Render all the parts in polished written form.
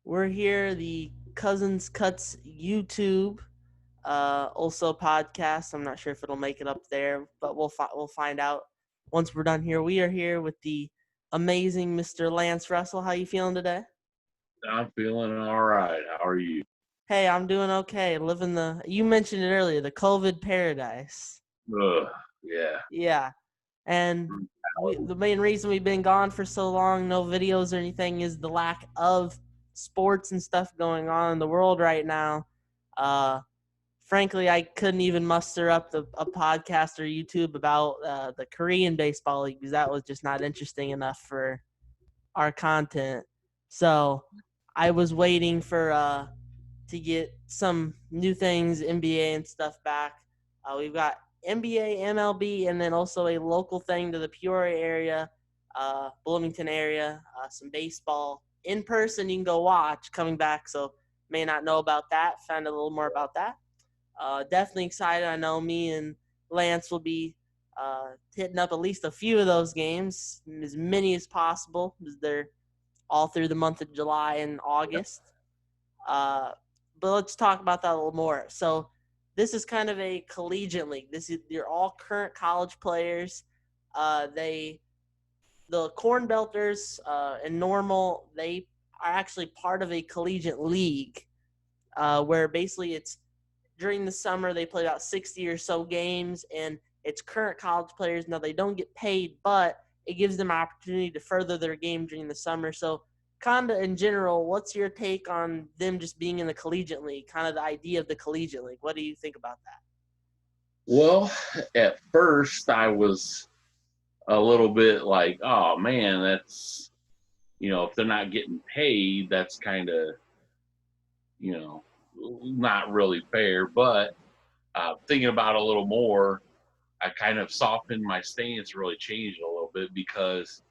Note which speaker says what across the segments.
Speaker 1: We're here, the Cousins Cuts YouTube, also podcast. I'm not sure if it'll make it up there, but we'll find out once we're done here. We are here with the amazing Mr. Lance Russell. How you feeling today?
Speaker 2: I'm feeling all right. How are you?
Speaker 1: Hey, I'm doing okay. Living you mentioned it earlier, the COVID paradise.
Speaker 2: Ugh, yeah.
Speaker 1: Yeah, and the main reason we've been gone for so long, no videos or anything, is the lack of sports and stuff going on in the world right now. Uh, Frankly, I couldn't even muster up a podcast or YouTube about the Korean baseball league because that was just not interesting enough for our content. So I was waiting for to get some new things, NBA and stuff back. We've got NBA, MLB, and then also a local thing to the Peoria area, Bloomington area, some baseball in person. You can go watch coming back. So may not know about that. Find a little more about that. Definitely excited. I know me and Lance will be hitting up at least a few of those games, as many as possible, because they're all through the month of July and August. Uh, but let's talk about that a little more. So this is kind of a collegiate league. They're all current college players. They the Cornbelters and Normal, they are actually part of a collegiate league where basically it's during the summer they play about 60 or so games, and it's current college players. Now they don't get paid, but it gives them an opportunity to further their game during the summer. So kind of in general, what's your take on them just being in the collegiate league, kind of the idea of the collegiate league? What do you think about that?
Speaker 2: Well, at first I was a little bit like, oh man, that's, if they're not getting paid, that's kind of, you know, not really fair. But thinking about it a little more, I kind of softened my stance, really changed a little bit because,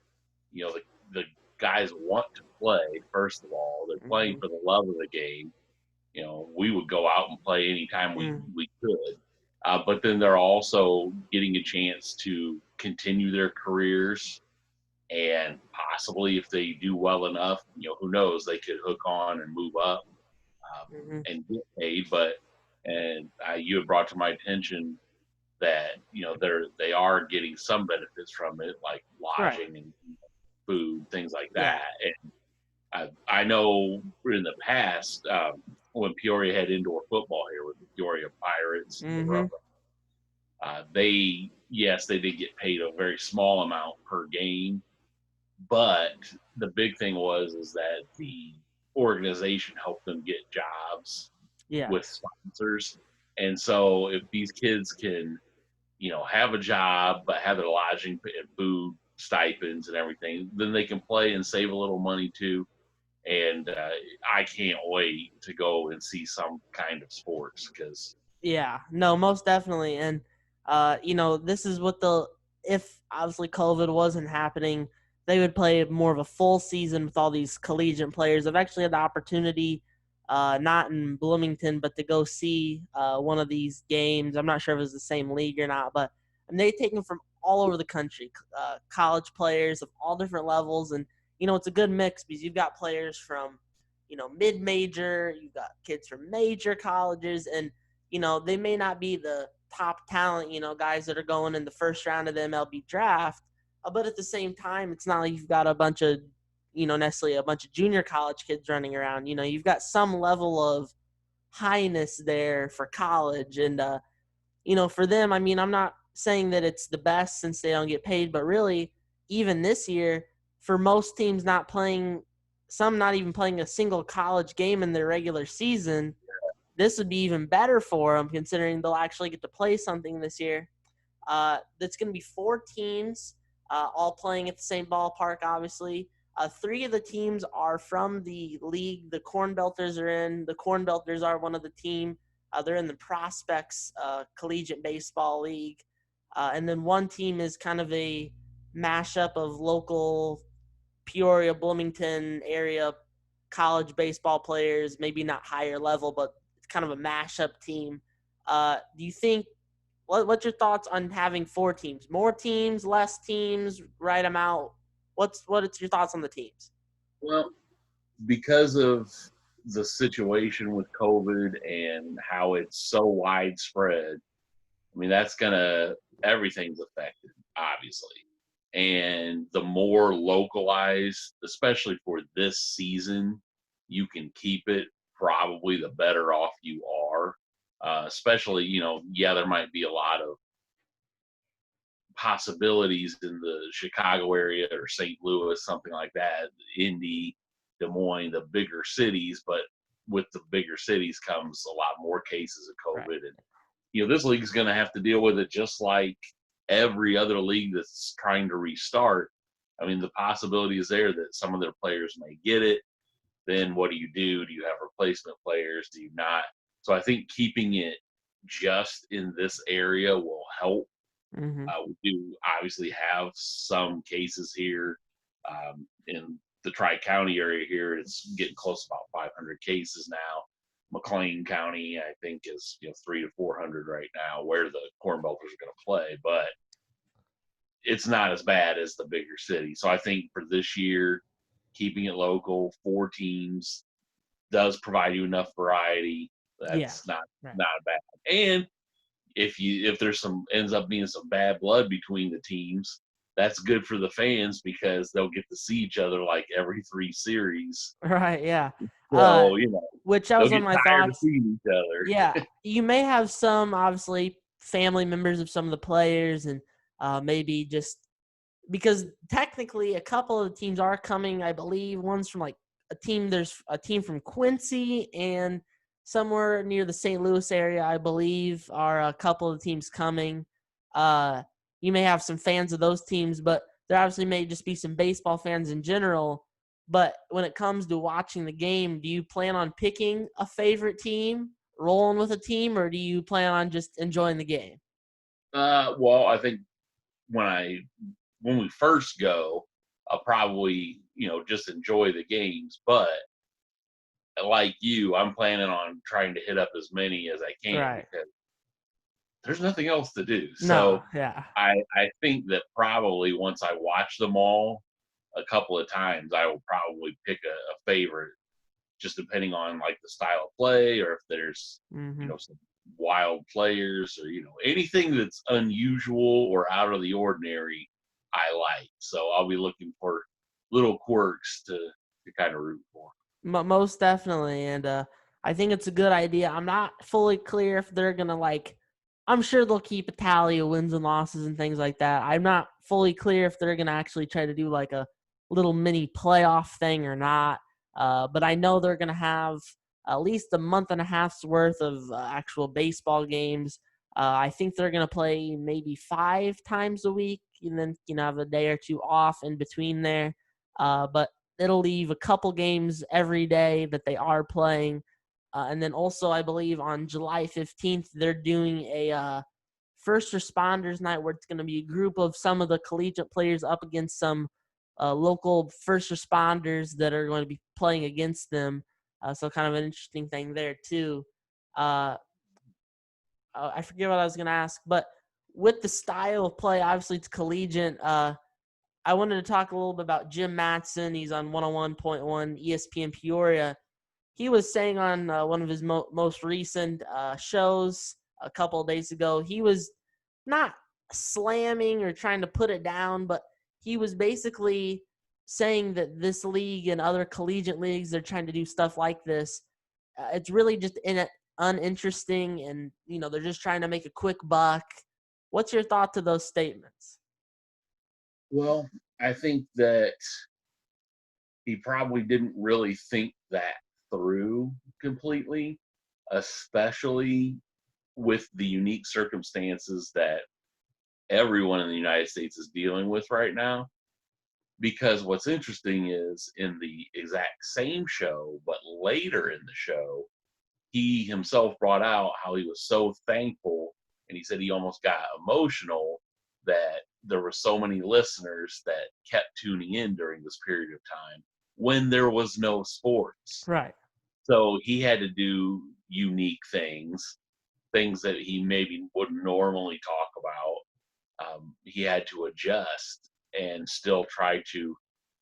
Speaker 2: the guys want to play, first of all. They're playing
Speaker 1: Mm-hmm.
Speaker 2: for the love of the game. We would go out and play anytime
Speaker 1: Mm.
Speaker 2: we could. But then they're also getting a chance to continue their careers, and possibly if they do well enough, who knows, they could hook on and move up
Speaker 1: Mm-hmm.
Speaker 2: and get paid. But and you had brought to my attention that they are getting some benefits from it, like
Speaker 1: Right.
Speaker 2: lodging and food, things like
Speaker 1: Yeah.
Speaker 2: that. And I know in the past, when Peoria had indoor football here with the Peoria Pirates and the
Speaker 1: Mm-hmm.
Speaker 2: Rough, they did get paid a very small amount per game, but the big thing is that the organization helped them get jobs with
Speaker 1: Yes.
Speaker 2: sponsors, and so if these kids can, have a job but have their lodging and food stipends and everything, then they can play and save a little money too. And I can't wait to go and see some kind of sports because
Speaker 1: Yeah, no, most definitely. And this is what if obviously COVID wasn't happening, they would play more of a full season with all these collegiate players. I've actually had the opportunity, not in Bloomington, but to go see one of these games. I'm not sure if it's the same league or not, but they take them from all over the country, college players of all different levels. And it's a good mix because you've got players from mid-major, you've got kids from major colleges, and they may not be the top talent, guys that are going in the first round of the MLB draft. But at the same time, it's not like you've got a bunch of, necessarily a bunch of junior college kids running around. You've got some level of highness there for college. And, for them, I mean, I'm not saying that it's the best since they don't get paid, but really, even this year, for most teams not playing, some not even playing a single college game in their regular season, this would be even better for them considering they'll actually get to play something this year. That's going to be four teams, all playing at the same ballpark, obviously. Three of the teams are from the league the Cornbelters are in. The Cornbelters are one of the team. They're in the Prospects Collegiate Baseball League. And then one team is kind of a mashup of local Peoria, Bloomington area college baseball players, maybe not higher level, but it's kind of a mashup team. Do you think what's your thoughts on having four teams? More teams, less teams, right amount? What's your thoughts on the teams?
Speaker 2: well, because of the situation with COVID and how it's so widespread. I mean, everything's affected, obviously. And the more localized, especially for this season, you can keep it, probably the better off you are. Especially, yeah, there might be a lot of possibilities in the Chicago area or St. Louis, something like that, Indy, Des Moines, the bigger cities, but with the bigger cities comes a lot more cases of
Speaker 1: Right.
Speaker 2: COVID. And, this league is going to have to deal with it just like every other league that's trying to restart. I mean, the possibility is there that some of their players may get it. Then what do you do? Do you have replacement players? Do you not? So I think keeping it just in this area will help.
Speaker 1: Mm-hmm.
Speaker 2: We do obviously have some cases here in the Tri-County area here. It's getting close to about 500 cases now. McLean County, I think, is 300 to 400 right now, where the Cornbelters are going to play, but it's not as bad as the bigger city. So I think for this year, keeping it local, 4 teams does provide you enough variety.
Speaker 1: Yeah.
Speaker 2: That's not
Speaker 1: Right.
Speaker 2: bad. And if there's ends up being some bad blood between the teams, that's good for the fans because they'll get to see each other like every 3 series.
Speaker 1: Right. Yeah.
Speaker 2: So,
Speaker 1: Which that
Speaker 2: they'll
Speaker 1: was one
Speaker 2: get
Speaker 1: of my
Speaker 2: tired of
Speaker 1: thoughts.
Speaker 2: seeing each other.
Speaker 1: Yeah, you may have some obviously family members of some of the players, and maybe just because technically a couple of the teams are coming. I believe one's from like a team. There's a team from Quincy and somewhere near the St. Louis area. I believe are a couple of the teams coming. You may have some fans of those teams, but there obviously may just be some baseball fans in general. But when it comes to watching the game, do you plan on picking a favorite team, rolling with a team, or do you plan on just enjoying the game?
Speaker 2: Well, I think when we first go, I'll probably just enjoy the games. But like you, I'm planning on trying to hit up as many as I can
Speaker 1: Right.
Speaker 2: because there's nothing else to do.
Speaker 1: No.
Speaker 2: So
Speaker 1: Yeah.
Speaker 2: I think that probably once I watch them all a couple of times, I will probably pick a favorite, just depending on like the style of play or if there's
Speaker 1: Mm-hmm.
Speaker 2: some wild players or anything that's unusual or out of the ordinary. I like, so I'll be looking for little quirks to kind of root for.
Speaker 1: Most definitely, and I think it's a good idea. I'm not fully clear if they're gonna I'm sure they'll keep a tally of wins and losses and things like that. I'm not fully clear if they're gonna actually try to do like a little mini playoff thing or not. But I know they're gonna have at least a month and a half's worth of actual baseball games. I think they're gonna play maybe 5 times a week, and then have a day or two off in between there. But it'll leave a couple games every day that they are playing. And then also, I believe on July 15th, they're doing a first responders night where it's going to be a group of some of the collegiate players up against some local first responders that are going to be playing against them. So kind of an interesting thing there, too. Uh, I forget what I was going to ask, but with the style of play, obviously it's collegiate. I wanted to talk a little bit about Jim Matson. He's on 101.1 ESPN Peoria. He was saying on one of his most recent shows a couple of days ago, he was not slamming or trying to put it down, but he was basically saying that this league and other collegiate leagues, they're trying to do stuff like this. It's really just uninteresting, and they're just trying to make a quick buck. What's your thought to those statements?
Speaker 2: Well, I think that he probably didn't really think that through completely, especially with the unique circumstances that everyone in the United States is dealing with right now. Because what's interesting is in the exact same show, but later in the show, he himself brought out how he was so thankful and he said he almost got emotional that there were so many listeners that kept tuning in during this period of time when there was no sports.
Speaker 1: Right.
Speaker 2: So he had to do unique things that he maybe wouldn't normally talk about. He had to adjust and still try to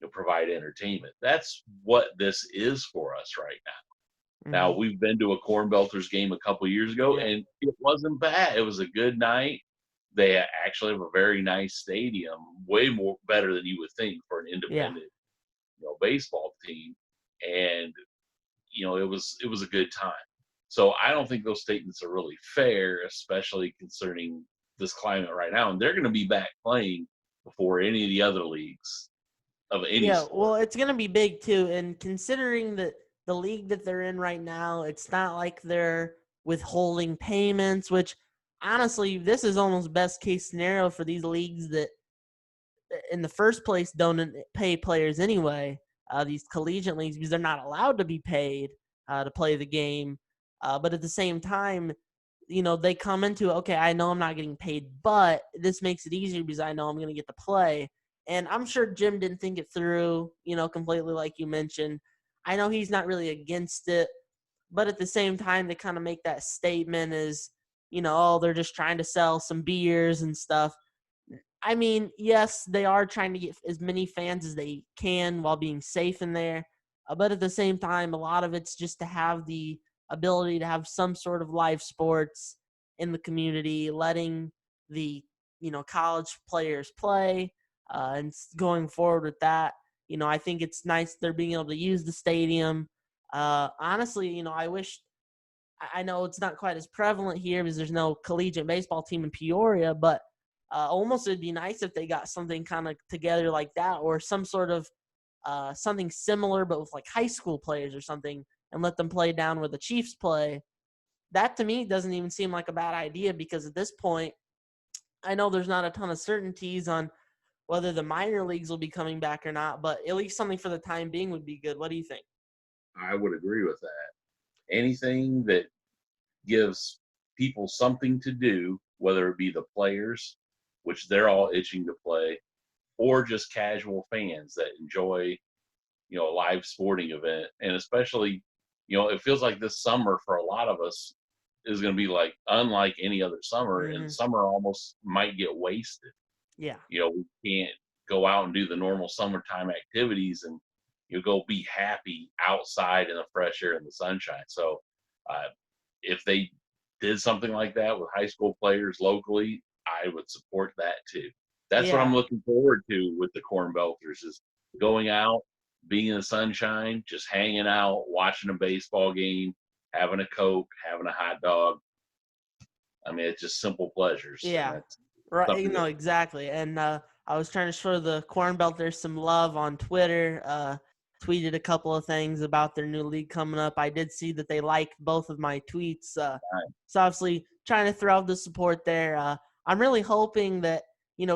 Speaker 2: provide entertainment. That's what this is for us right now. Now,
Speaker 1: Mm-hmm.
Speaker 2: we've been to a Cornbelters game a couple years ago,
Speaker 1: Yeah.
Speaker 2: and it wasn't bad. It was a good night. They actually have a very nice stadium, way more better than you would think for an
Speaker 1: Yeah.
Speaker 2: independent, baseball team. And it was a good time. So I don't think those statements are really fair, especially concerning this climate right now. And they're going to be back playing before any of the other leagues of any
Speaker 1: Yeah,
Speaker 2: sport.
Speaker 1: well, it's gonna be big too, and considering that the league that they're in right now, it's not like they're withholding payments. Which honestly, this is almost best case scenario for these leagues that, in the first place, don't pay players anyway. These collegiate leagues, because they're not allowed to be paid to play the game. But at the same time, they come into, okay, I know I'm not getting paid, but this makes it easier because I know I'm going to get to play. And I'm sure Jim didn't think it through, completely, like you mentioned. I know he's not really against it, but at the same time, they kind of make that statement as, oh, they're just trying to sell some beers and stuff. I mean, yes, they are trying to get as many fans as they can while being safe in there. But at the same time, a lot of it's just to have the ability to have some sort of live sports in the community, letting the, college players play, and going forward with that. I think it's nice they're being able to use the stadium. Honestly, I wish, I know it's not quite as prevalent here because there's no collegiate baseball team in Peoria, but almost it'd be nice if they got something kind of together like that, or some sort of something similar, but with like high school players or something, and let them play down where the Chiefs play. That to me doesn't even seem like a bad idea, because at this point, I know there's not a ton of certainties on whether the minor leagues will be coming back or not, but at least something for the time being would be good. What do you think?
Speaker 2: I would agree with that. Anything that gives people something to do, whether it be the players, which they're all itching to play, or just casual fans that enjoy, a live sporting event. And especially, it feels like this summer for a lot of us is going to be like unlike any other summer, and
Speaker 1: Mm-hmm.
Speaker 2: summer almost might get wasted.
Speaker 1: Yeah.
Speaker 2: We can't go out and do the normal summertime activities and go be happy outside in the fresh air and the sunshine. So uh, if they did something like that with high school players locally, I would support that too. That's what I'm
Speaker 1: Yeah.
Speaker 2: looking forward to with the Cornbelters, is going out, being in the sunshine, just hanging out, watching a baseball game, having a Coke, having a hot dog. I mean, it's just simple pleasures, and
Speaker 1: Yeah,
Speaker 2: that's
Speaker 1: right.
Speaker 2: something that
Speaker 1: Exactly. And I was trying to show the Cornbelters some love on Twitter. Tweeted a couple of things about their new league coming up. I did see that they liked both of my tweets. So obviously trying to throw out the support there. I'm really hoping that,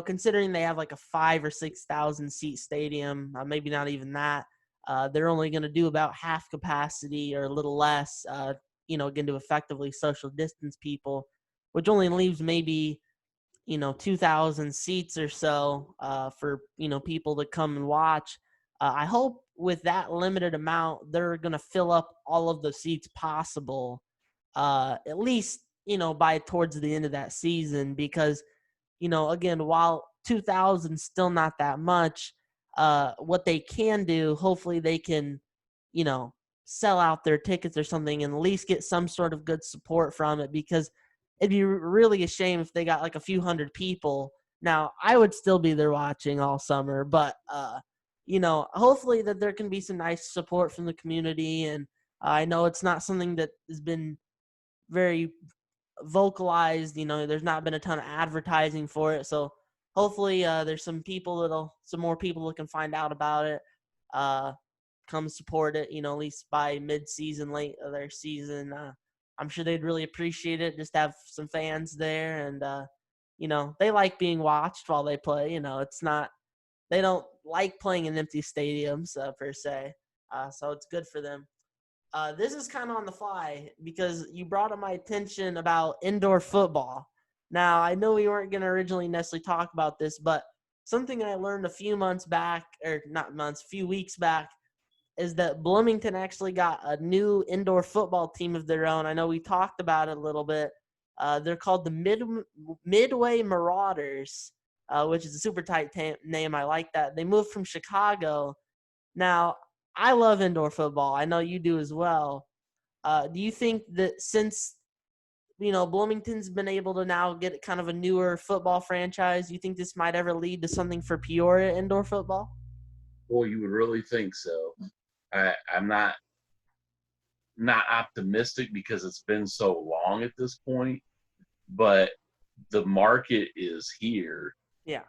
Speaker 1: considering they have like a 5,000 or 6,000 seat stadium, maybe not even that. They're only going to do about half capacity or a little less. Again, to effectively social distance people, which only leaves maybe 2,000 seats or so for people to come and watch. I hope with that limited amount, they're going to fill up all of the seats possible, at least by towards the end of that season, because again, while 2,000 still not that much, what they can do, hopefully they can you know sell out their tickets or something, and at least get some sort of good support from it, because it'd be really a shame if they got like a few hundred people. Now, I would still be there watching all summer, but hopefully that there can be some nice support from the community. And I know it's not something that has been very vocalized. There's not been a ton of advertising for it, so hopefully there's some more people that can find out about it, uh, come support it. At least by mid-season, late of their season. I'm sure they'd really appreciate it, just to have some fans there, and they like being watched while they play. It's not, they don't like playing in empty stadiums per se, so it's good for them. This is kind of on the fly because you brought up my attention about indoor football. Now, I know we weren't going to originally necessarily talk about this, but something I learned a few months back, or not months, a few weeks back, is that Bloomington actually got a new indoor football team of their own. I know we talked about it a little bit. They're called the Midway Marauders. which is a super tight name. I like that. They moved from Chicago. Now, I love indoor football. I know you do as well. Do you think that since Bloomington's been able to now get kind of a newer football franchise, you think this might ever lead to something for Peoria indoor football?
Speaker 2: Boy, you would really think so. I'm not optimistic because it's been so long at this point, but the market is here.
Speaker 1: Yeah.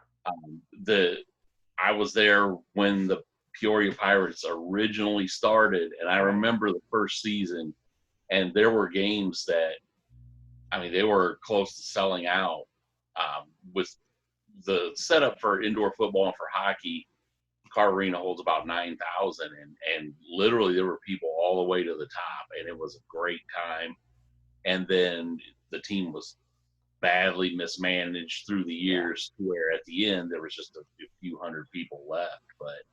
Speaker 2: The I was there when the Peoria Pirates originally started, and I remember the first season, and there were games that, I mean, they were close to selling out. With the setup for indoor football and for hockey, Car Arena holds about 9,000, and literally there were people all the way to the top, and it was a great time. And then the team was badly mismanaged through the years, to where at the end there was just a few hundred people left. But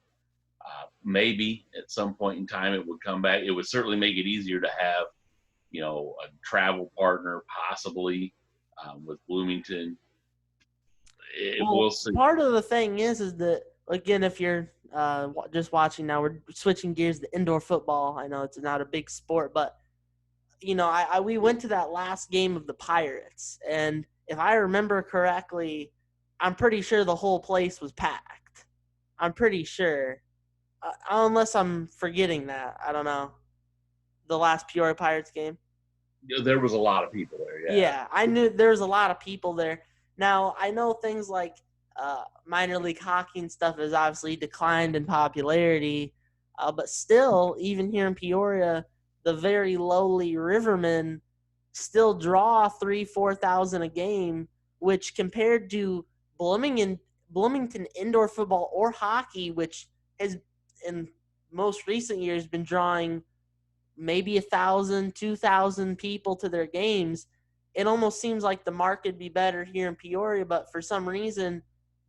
Speaker 2: maybe at some point in time it would come back. It would certainly make it easier to have, a travel partner possibly with Bloomington. We'll see.
Speaker 1: Part of the thing is that, again, if you're just watching now, we're switching gears to indoor football. I know it's not a big sport, but we went to that last game of the Pirates, and if I remember correctly, I'm pretty sure the whole place was packed. I'm pretty sure, unless I'm forgetting that. I don't know. The last Peoria Pirates game.
Speaker 2: There was a lot of people there.
Speaker 1: Yeah, I knew there was a lot of people there. Now, I know things like minor league hockey and stuff has obviously declined in popularity, but still, even here in Peoria, the very lowly Rivermen still draw 3,000-4,000 a game, which compared to Bloomington indoor football or hockey, which has in most recent years been drawing maybe 1,000, 2,000 people to their games. It almost seems like the market would be better here in Peoria, but for some reason,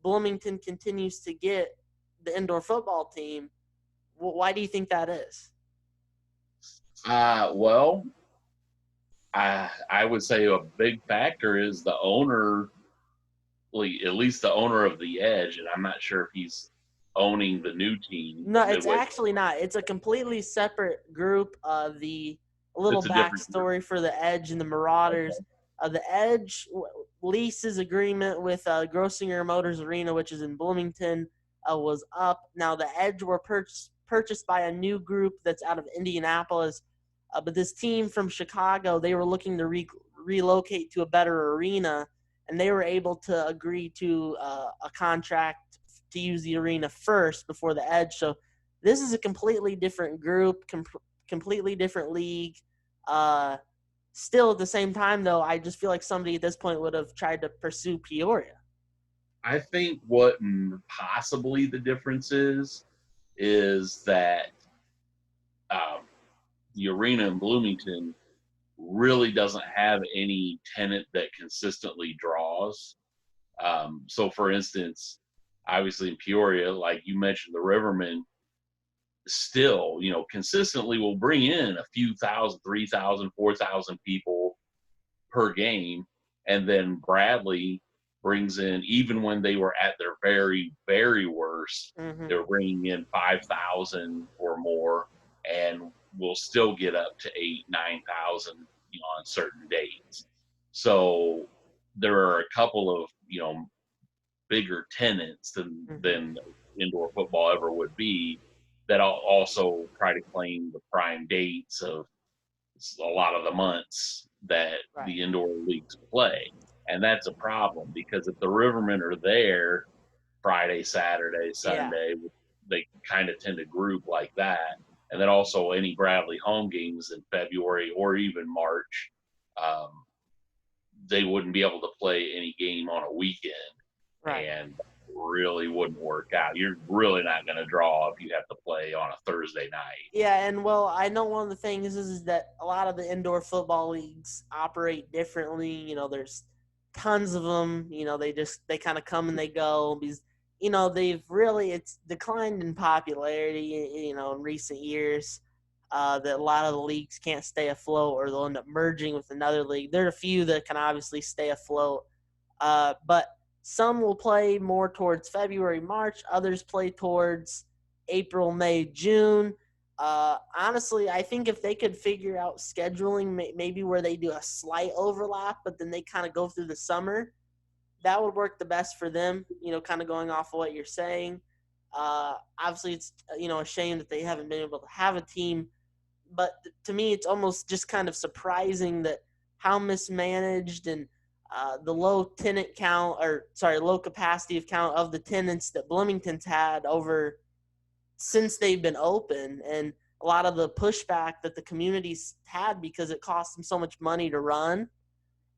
Speaker 1: Bloomington continues to get the indoor football team. Why do you think that is?
Speaker 2: Well, I would say a big factor is the owner, at least the owner of the Edge, and I'm not sure if he's owning the new team.
Speaker 1: No, it's actually not. It's a completely separate group. A little backstory for the Edge and the Marauders. Okay. The Edge leases agreement with Grossinger Motors Arena, which is in Bloomington, was up. Now the Edge were purchased by a new group that's out of Indianapolis. But this team from Chicago, they were looking to relocate to a better arena, and they were able to agree to a contract to use the arena first before the Edge. So this is a completely different group, completely different league. Still at the same time, though, I just feel like somebody at this point would have tried to pursue Peoria.
Speaker 2: I think what possibly the difference is that the arena in Bloomington really doesn't have any tenant that consistently draws. So, for instance, obviously in Peoria, like you mentioned, the Rivermen still, consistently will bring in a few thousand, 3,000, 4,000 people per game. And then Bradley brings in, even when they were at their very, very worst, they were bringing in 5,000 or more, and will still get up to 8,000, 9,000, on certain days. So there are a couple of, bigger tenants than indoor football ever would be, that also try to claim the prime dates of a lot of the months that the indoor leagues play. And that's a problem, because if the Rivermen are there Friday, Saturday, Sunday, they kind of tend to group like that. And then also any Bradley home games in February or even March, they wouldn't be able to play any game on a weekend. And really wouldn't work out. You're really not going to draw if you have to play on a Thursday night.
Speaker 1: Yeah, and well, I know one of the things is that a lot of the indoor football leagues operate differently. There's tons of them. They kind of come and they go because it's declined in popularity. In recent years, that a lot of the leagues can't stay afloat, or they'll end up merging with another league. There are a few that can obviously stay afloat, but some will play more towards February, March. Others play towards April, May, June. Honestly, I think if they could figure out scheduling, maybe where they do a slight overlap, but then they kind of go through the summer, that would work the best for them, kind of going off of what you're saying. Obviously, it's, a shame that they haven't been able to have a team. But to me, it's almost just kind of surprising that how mismanaged and the low low capacity of count of the tenants that Bloomington's had over since they've been open, and a lot of the pushback that the communities had because it cost them so much money to run,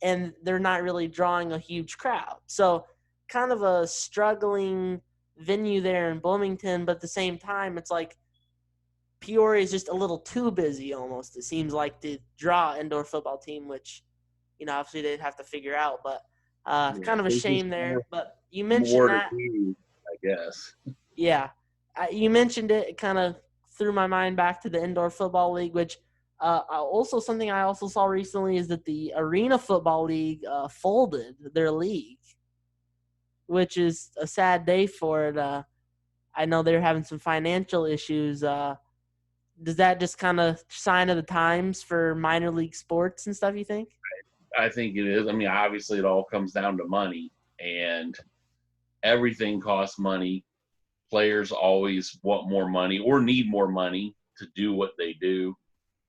Speaker 1: and they're not really drawing a huge crowd. So kind of a struggling venue there in Bloomington, but at the same time, it's like Peoria is just a little too busy almost, it seems like, to draw an indoor football team, which, obviously they'd have to figure out. But kind of a
Speaker 2: There's just
Speaker 1: shame there. But you mentioned
Speaker 2: more to
Speaker 1: that.
Speaker 2: do, I guess.
Speaker 1: Yeah. You mentioned it. It kind of threw my mind back to the indoor football league, which also something I also saw recently is that the Arena Football League folded their league, which is a sad day for it. I know they're having some financial issues. Does that just kind of sign of the times for minor league sports and stuff, you think?
Speaker 2: I think it is. I mean, obviously, it all comes down to money, and everything costs money. Players always want more money or need more money to do what they do.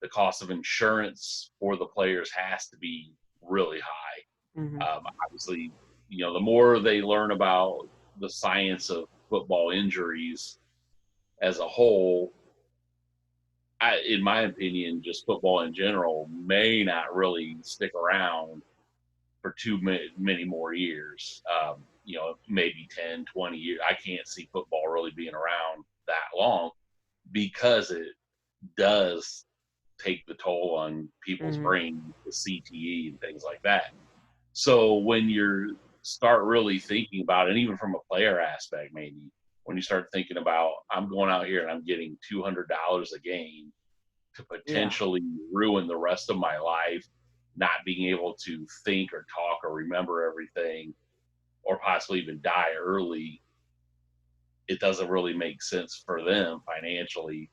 Speaker 2: The cost of insurance for the players has to be really high.
Speaker 1: Mm-hmm.
Speaker 2: Obviously, the more they learn about the science of football injuries as a whole, in my opinion, just football in general may not really stick around for too many more years. Maybe 10, 20 years. I can't see football really being around that long because it does take the toll on people's brain, the CTE and things like that. So when you start really thinking about it, and even from a player aspect, maybe when you start thinking about, I'm going out here and I'm getting $200 a game to potentially ruin the rest of my life, not being able to think or talk or remember everything, or possibly even die early, it doesn't really make sense for them financially.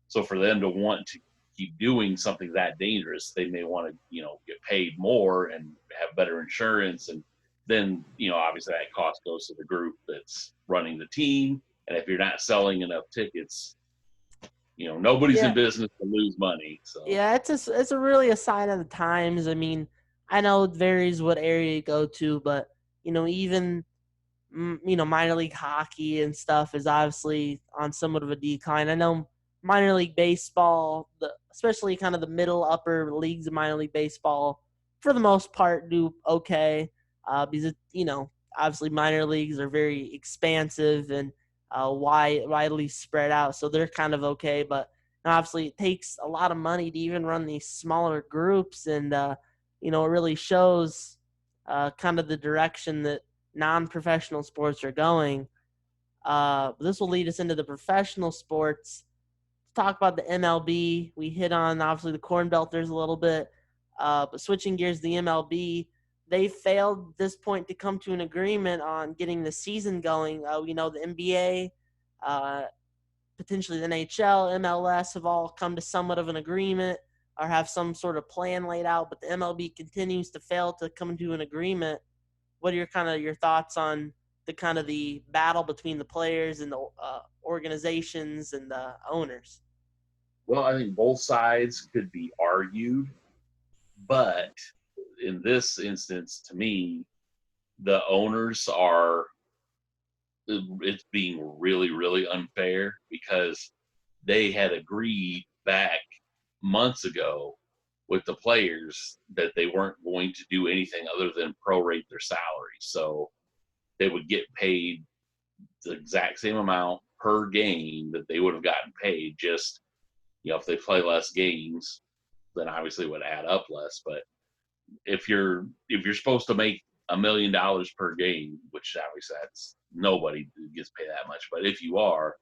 Speaker 2: So for them to want to keep doing something that dangerous, they may want to, get paid more and have better insurance. And then, obviously that cost goes to the group that's running the team. And if you're not selling enough tickets, nobody's in business to lose money. So
Speaker 1: yeah, it's a really a sign of the times. I mean, I know it varies what area you go to, but even minor league hockey and stuff is obviously on somewhat of a decline. I know minor league baseball, especially kind of the middle upper leagues of minor league baseball, for the most part, do okay because obviously minor leagues are very expansive and widely spread out, so they're kind of okay. But obviously, it takes a lot of money to even run these smaller groups, and it really shows kind of the direction that non-professional sports are going. This will lead us into the professional sports. Let's talk about the MLB. We hit on obviously the Cornbelters a little bit, but switching gears, the MLB, they failed at this point to come to an agreement on getting the season going. The NBA, potentially the NHL, MLS have all come to somewhat of an agreement or have some sort of plan laid out, but the MLB continues to fail to come to an agreement. What are your thoughts on the battle between the players and the organizations and the owners?
Speaker 2: Well, I think both sides could be argued, but in this instance, to me, the owners are, it's being really, really unfair because they had agreed back months ago with the players that they weren't going to do anything other than prorate their salary. So they would get paid the exact same amount per game that they would have gotten paid. Just, if they play less games, then obviously it would add up less. But if you're supposed to make $1 million per game, which obviously that's nobody gets paid that much, but if you are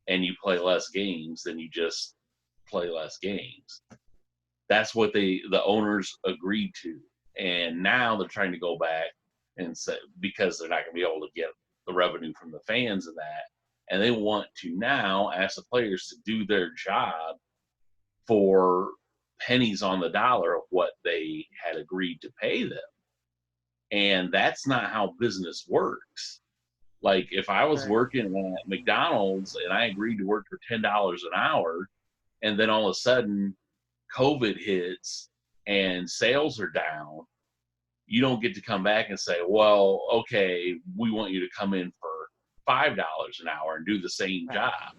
Speaker 2: and you play less games, then you just play less games. That's what the owners agreed to, and now they're trying to go back and so because they're not going to be able to get the revenue from the fans of that, and they want to now ask the players to do their job for pennies on the dollar of what they had agreed to pay them. And that's not how business works. Like if I was
Speaker 1: Right.
Speaker 2: working at McDonald's and I agreed to work for $10 an hour, and then all of a sudden COVID hits and sales are down, you don't get to come back and say, well, okay, we want you to come in for $5 an hour and do the same
Speaker 1: Right.
Speaker 2: job.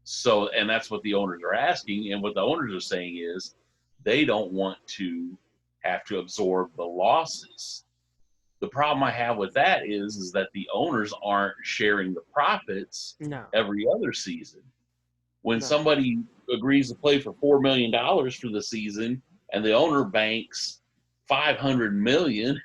Speaker 2: So, and that's what the owners are asking. And what the owners are saying is they don't want to have to absorb the losses. The problem I have with that is that the owners aren't sharing the profits
Speaker 1: No.
Speaker 2: every other season. When
Speaker 1: No.
Speaker 2: somebody agrees to play for $4 million for the season and the owner banks 500 million,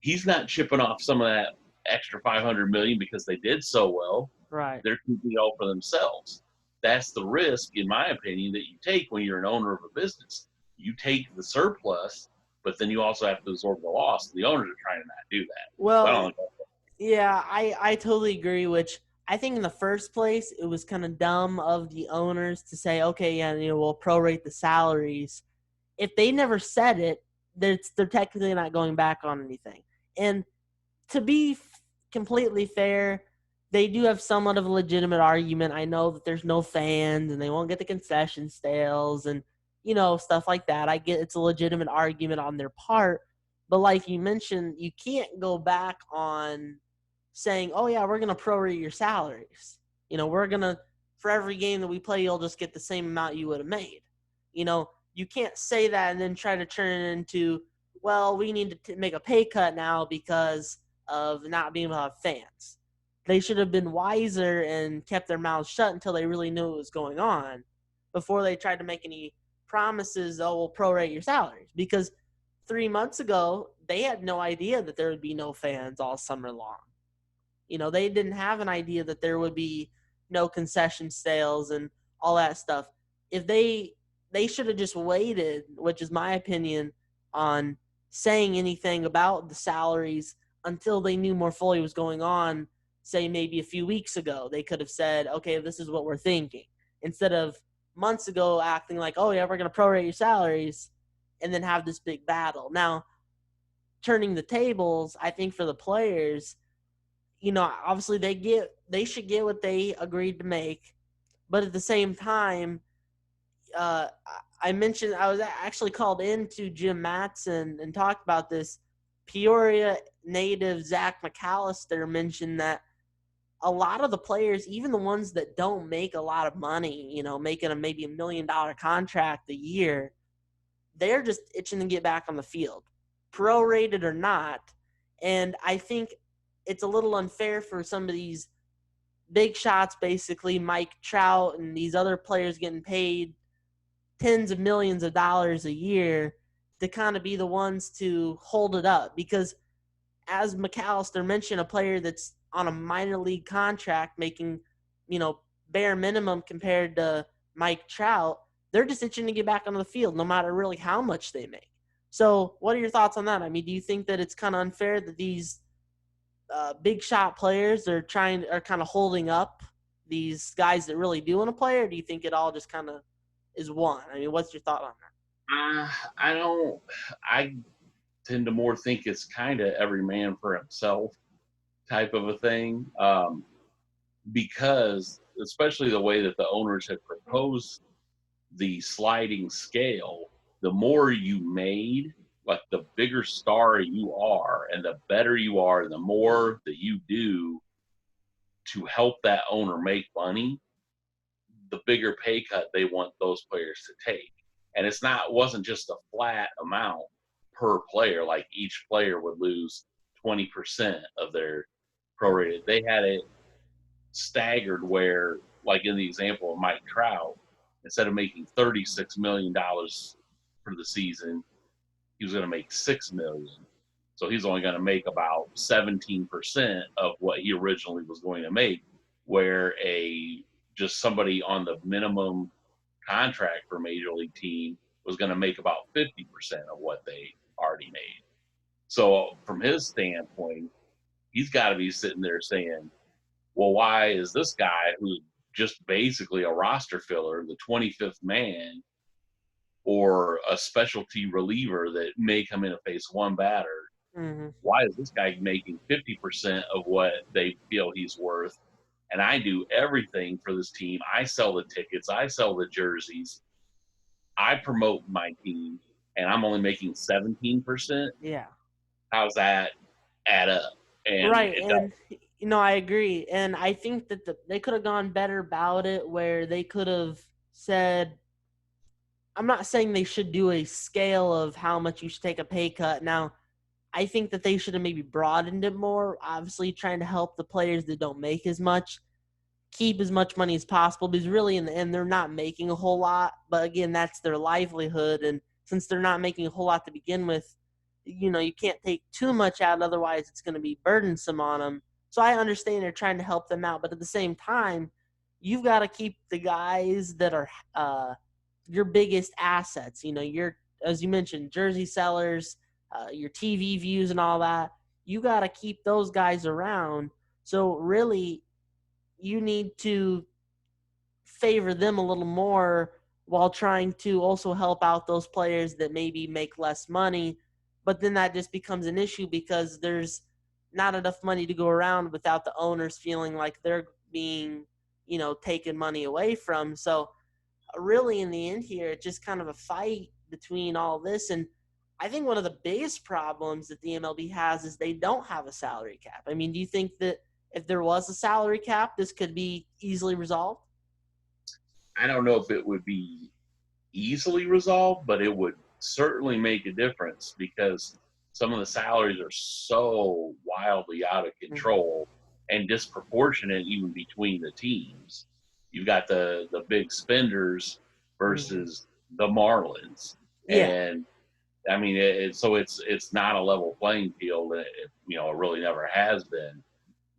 Speaker 2: he's not chipping off some of that extra 500 million because they did so well.
Speaker 1: Right.
Speaker 2: They're keeping it all for themselves. That's the risk, in my opinion, that you take when you're an owner of a business. You take the surplus, but then you also have to absorb the loss. The owners are trying to not do that. So I
Speaker 1: Well,
Speaker 2: don't think
Speaker 1: yeah, I totally agree. Which I think in the first place it was kind of dumb of the owners to say, okay, yeah, we'll prorate the salaries. If they never said it, they're technically not going back on anything. And to be completely fair, they do have somewhat of a legitimate argument. I know that there's no fans and they won't get the concession sales and stuff like that. I get it's a legitimate argument on their part, but like you mentioned, you can't go back on saying, "Oh yeah, we're going to prorate your salaries. We're going to for every game that we play, you'll just get the same amount you would have made." You can't say that and then try to turn it into, "Well, we need to make a pay cut now because of not being able to have fans." They should have been wiser and kept their mouths shut until they really knew what was going on before they tried to make any promises, "Oh, we'll prorate your salaries." Because 3 months ago, they had no idea that there would be no fans all summer long. They didn't have an idea that there would be no concession sales and all that stuff. If they should have just waited, which is my opinion, on saying anything about the salaries until they knew more fully what was going on. Say maybe a few weeks ago, they could have said, "Okay, this is what we're thinking," instead of months ago acting like, "Oh yeah, we're going to prorate your salaries," and then have this big battle. Now, turning the tables, I think for the players, obviously they should get what they agreed to make, but at the same time, uh, I mentioned I was actually called into Jim Matson and talked about this. Peoria native Zach McAllister mentioned that a lot of the players, even the ones that don't make a lot of money, making maybe $1 million contract a year, they're just itching to get back on the field, prorated or not. And I think it's a little unfair for some of these big shots, basically Mike Trout and these other players getting paid tens of millions of dollars a year, to kind of be the ones to hold it up. Because as McAllister mentioned, a player that's on a minor league contract making, bare minimum compared to Mike Trout, they're just itching to get back on the field no matter really how much they make. So what are your thoughts on that? I mean, do you think that it's kind of unfair that these big shot players are kind of holding up these guys that really do want to play, or do you think it all just kind of is one? I mean, what's your thought on
Speaker 2: I don't. I tend to more think it's kind of every man for himself type of a thing, because especially the way that the owners have proposed the sliding scale, the more you made, like the bigger star you are, and the better you are, the more that you do to help that owner make money, the bigger pay cut they want those players to take. And wasn't just a flat amount per player, like each player would lose 20% of their prorated. They had it staggered where, like in the example of Mike Trout, instead of making $36 million for the season, he was going to make $6 million. So he's only going to make about 17% of what he originally was going to make, where just somebody on the minimum contract for a major league team was going to make about 50% of what they already made. So from his standpoint, he's got to be sitting there saying, well, why is this guy who's just basically a roster filler, the 25th man, or a specialty reliever that may come in and face one batter,
Speaker 1: Mm-hmm.
Speaker 2: why is this guy making 50% of what they feel he's worth? And I do everything for this team. I sell the tickets, I sell the jerseys, I promote my team, and I'm only making 17%.
Speaker 1: Yeah.
Speaker 2: How's that add up? And
Speaker 1: Right,
Speaker 2: it does.
Speaker 1: and I agree, and I think that they could have gone better about it, where they could have said, I'm not saying they should do a scale of how much you should take a pay cut. Now, I think that they should have maybe broadened it more, obviously trying to help the players that don't make as much keep as much money as possible, because really in the end they're not making a whole lot, but again, that's their livelihood, and since they're not making a whole lot to begin with, you can't take too much out, otherwise it's going to be burdensome on them. So I understand they're trying to help them out, but at the same time, you've got to keep the guys that are your biggest assets. Your, as you mentioned, jersey sellers, your TV views and all that. You got to keep those guys around. So really, you need to favor them a little more while trying to also help out those players that maybe make less money. But then that just becomes an issue because there's not enough money to go around without the owners feeling like they're being, taken money away from. So really in the end here, it's just kind of a fight between all this. And I think one of the biggest problems that the MLB has is they don't have a salary cap. I mean, do you think that if there was a salary cap, this could be easily resolved?
Speaker 2: I don't know if it would be easily resolved, but it would certainly make a difference because some of the salaries are so wildly out of
Speaker 1: Mm-hmm.
Speaker 2: control and disproportionate even between the teams. You've got the big spenders
Speaker 1: Mm-hmm.
Speaker 2: versus the Marlins,
Speaker 1: Yeah.
Speaker 2: and I mean, so it's not a level playing field. It really never has been.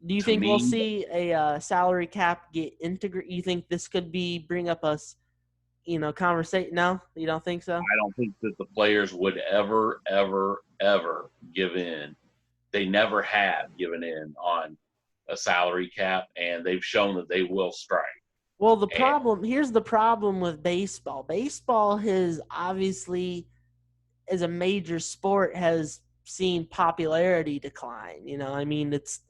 Speaker 1: Do you
Speaker 2: To
Speaker 1: think we'll
Speaker 2: me,
Speaker 1: see a salary cap get integrated? You think this could be bring up us, conversation? No, you don't think so?
Speaker 2: I don't think that the players would ever, ever, ever give in. They never have given in on a salary cap, and they've shown that they will strike.
Speaker 1: Well,
Speaker 2: And
Speaker 1: here's the problem with baseball. Baseball has obviously, as a major sport, has seen popularity decline. I mean, it's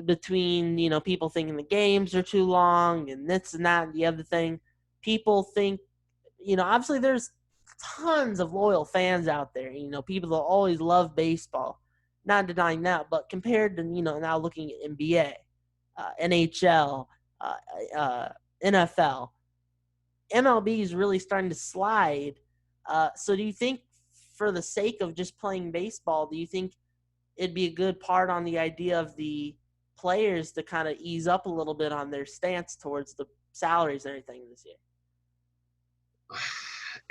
Speaker 1: between, people thinking the games are too long and this and that and the other thing. People think, obviously there's tons of loyal fans out there. People that always love baseball. Not denying that, but compared to, now looking at NBA, NHL, uh, uh, NFL, MLB is really starting to slide. So do you think, for the sake of just playing baseball, do you think it'd be a good part on the idea of the players to kind of ease up a little bit on their stance towards the salaries and everything this year?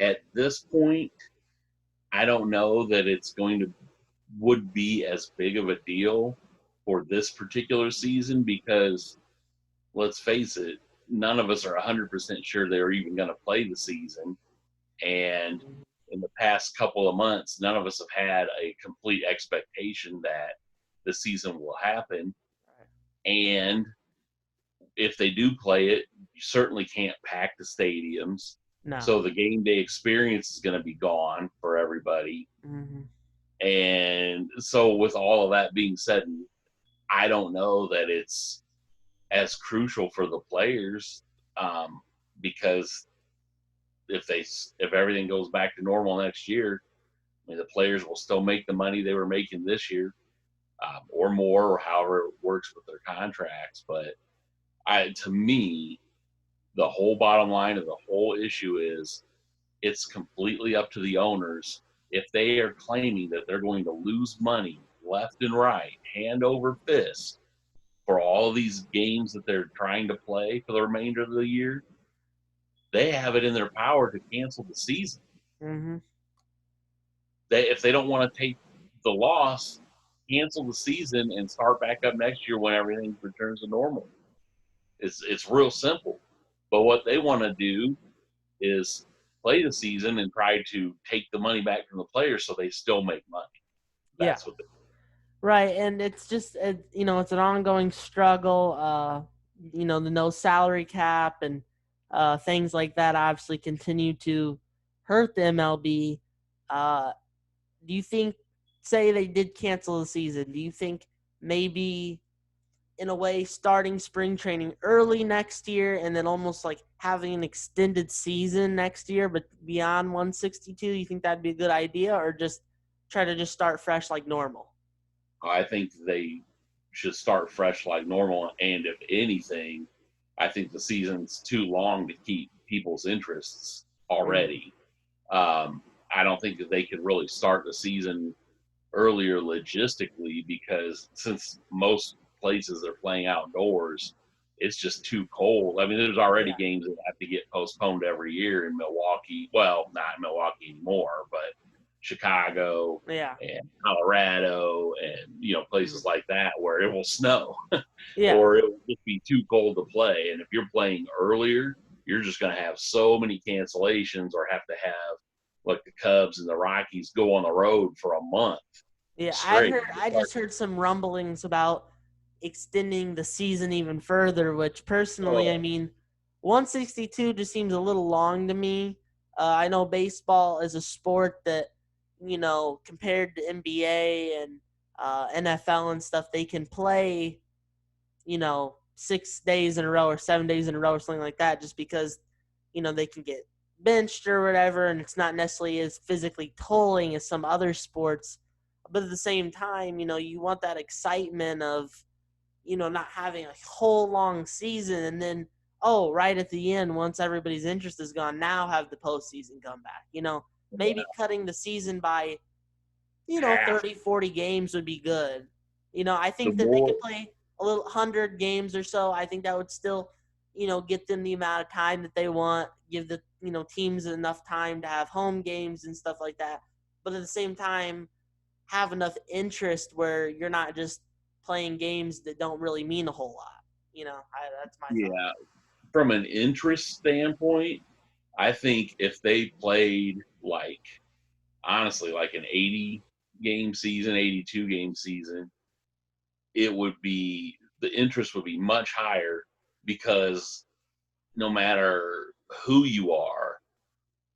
Speaker 2: at this point, I don't know that it's going to would be as big of a deal for this particular season because let's face it, none of us are 100% sure they're even going to play the season. And in the past couple of months, none of us have had a complete expectation that the season will happen. And if they do play it, you certainly can't pack the stadiums.
Speaker 1: No.
Speaker 2: So the game day experience is going to be gone for everybody.
Speaker 1: Mm-hmm.
Speaker 2: And so, with all of that being said, I don't know that it's as crucial for the players um, because if everything goes back to normal next year, I mean, the players will still make the money they were making this year, or more, or however it works with their contracts. But to me, the whole bottom line of the whole issue is it's completely up to the owners. If they are claiming that they're going to lose money left and right, hand over fist, for all of these games that they're trying to play for the remainder of the year, they have it in their power to cancel the season.
Speaker 1: Mm-hmm.
Speaker 2: If they don't want to take the loss, cancel the season and start back up next year when everything returns to normal. It's real simple. But what they want to do is play the season and try to take the money back from the players so they still make money.
Speaker 1: Yeah.
Speaker 2: That's what they,
Speaker 1: Right, and it's just it's an ongoing struggle. The no salary cap and things like that obviously continue to hurt the MLB. Uh, do you think, say they did cancel the season, do you think maybe in a way starting spring training early next year and then almost like having an extended season next year, but beyond 162, you think that'd be a good idea, or just try to just start fresh like normal?
Speaker 2: I think they should start fresh like normal. And if anything, I think the season's too long to keep people's interests
Speaker 1: Mm,
Speaker 2: already. I don't think that they could really start the season earlier logistically because since most places are playing outdoors, it's just too cold. I mean, there's already
Speaker 1: yeah.
Speaker 2: games that have to get postponed every year in Milwaukee. Well, not Milwaukee anymore, but Chicago
Speaker 1: Yeah.
Speaker 2: and Colorado and
Speaker 1: Mm.
Speaker 2: places like that where it will snow
Speaker 1: Yeah.
Speaker 2: or it will just be too cold to play. And if you're playing earlier, you're just going to have so many cancellations or have to have like the Cubs and the Rockies go on the road for a month
Speaker 1: Yeah.
Speaker 2: straight.
Speaker 1: I just heard some rumblings about extending the season even further, which personally, I
Speaker 2: Oh,
Speaker 1: mean, 162 just seems a little long to me. I know baseball is a sport that, compared to NBA and NFL and stuff, they can play 6 days in a row or 7 days in a row or something like that, just because they can get benched or whatever, and it's not necessarily as physically tolling as some other sports. But at the same time, you want that excitement of not having a whole long season and then, oh, right at the end, once everybody's interest is gone, now have the postseason come back. Maybe
Speaker 2: yeah,
Speaker 1: cutting the season by
Speaker 2: half
Speaker 1: 30, 40 games would be good. I
Speaker 2: the
Speaker 1: think that they
Speaker 2: more.
Speaker 1: could play a little 100 games or so. I think that would still, get them the amount of time that they want, give the, teams enough time to have home games and stuff like that. But at the same time, have enough interest where you're not just playing games that don't really mean a whole lot. That's my thought.
Speaker 2: Yeah, from an interest standpoint, I think if they played like honestly like an 80 game season, 82 game season, it would be the interest would be much higher because no matter who you are,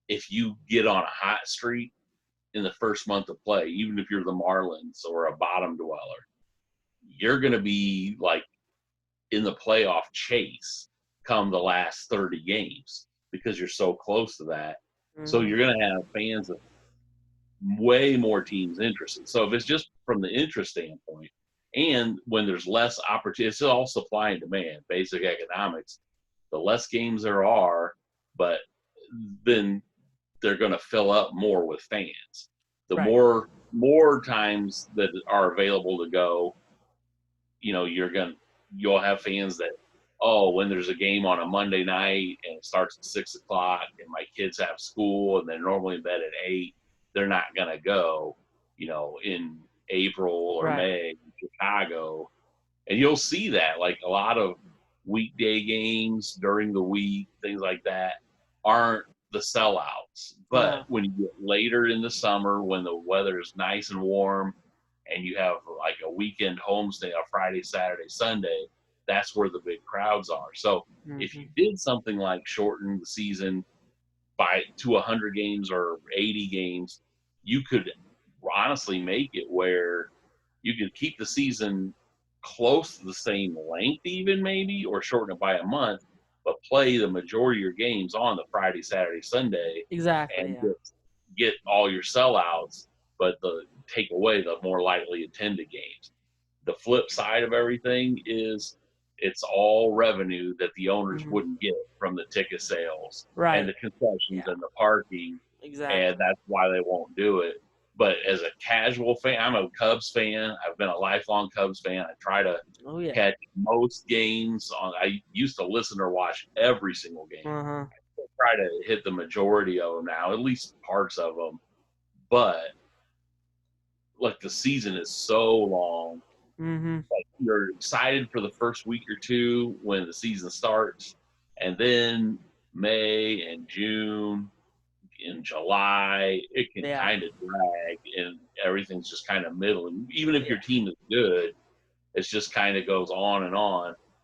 Speaker 2: if you get on a hot streak in the first month of play, even if you're the Marlins or a bottom dweller, you're going to be like in the playoff chase come the last 30 games because you're so close to that. So
Speaker 1: Mm-hmm.
Speaker 2: you're going to have fans of way more teams interested. So if it's just from the interest standpoint, and when there's less opportunity, it's all supply and demand, basic economics. The less games there are, but then they're going to fill up more with fans. The
Speaker 1: Right.
Speaker 2: more times that are available to go, you'll have fans that, oh, when there's a game on a Monday night and it starts at 6 o'clock and my kids have school and they're normally in bed at 8, they're not gonna go, in April or
Speaker 1: Right.
Speaker 2: May in Chicago. And you'll see that like a lot of weekday games during the week, things like that, aren't the sellouts. But
Speaker 1: No.
Speaker 2: when you get later in the summer, when the weather is nice and warm, and you have like a weekend homestay on Friday, Saturday, Sunday, that's where the big crowds are. So if
Speaker 1: Mm-hmm.
Speaker 2: you did something like shorten the season by to 100 games or 80 games, you could honestly make it where you could keep the season close to the same length, even maybe, or shorten it by a month, but play the majority of your games on the Friday, Saturday, Sunday,
Speaker 1: Exactly.
Speaker 2: and
Speaker 1: Yeah.
Speaker 2: just get all your sellouts, but take away the more lightly attended games. The flip side of everything is it's all revenue that the owners
Speaker 1: Mm-hmm.
Speaker 2: wouldn't get from the ticket sales and
Speaker 1: Right.
Speaker 2: the concessions
Speaker 1: Yeah.
Speaker 2: and the parking, and
Speaker 1: Exactly.
Speaker 2: that's why they won't do it. But as a casual fan, I'm a Cubs fan. I've been a lifelong Cubs fan. I try to
Speaker 1: Oh yeah.
Speaker 2: catch most games on. I used to listen or watch every single game.
Speaker 1: Uh huh.
Speaker 2: I try to hit the majority of them now, at least parts of them. But like the season is so long,
Speaker 1: Mm-hmm.
Speaker 2: like you're excited for the first week or two when the season starts, and then May and June in July. It can
Speaker 1: Yeah.
Speaker 2: kind of drag, and everything's just kind of middling. Even if
Speaker 1: Yeah.
Speaker 2: your team is good, it's just kind of goes on,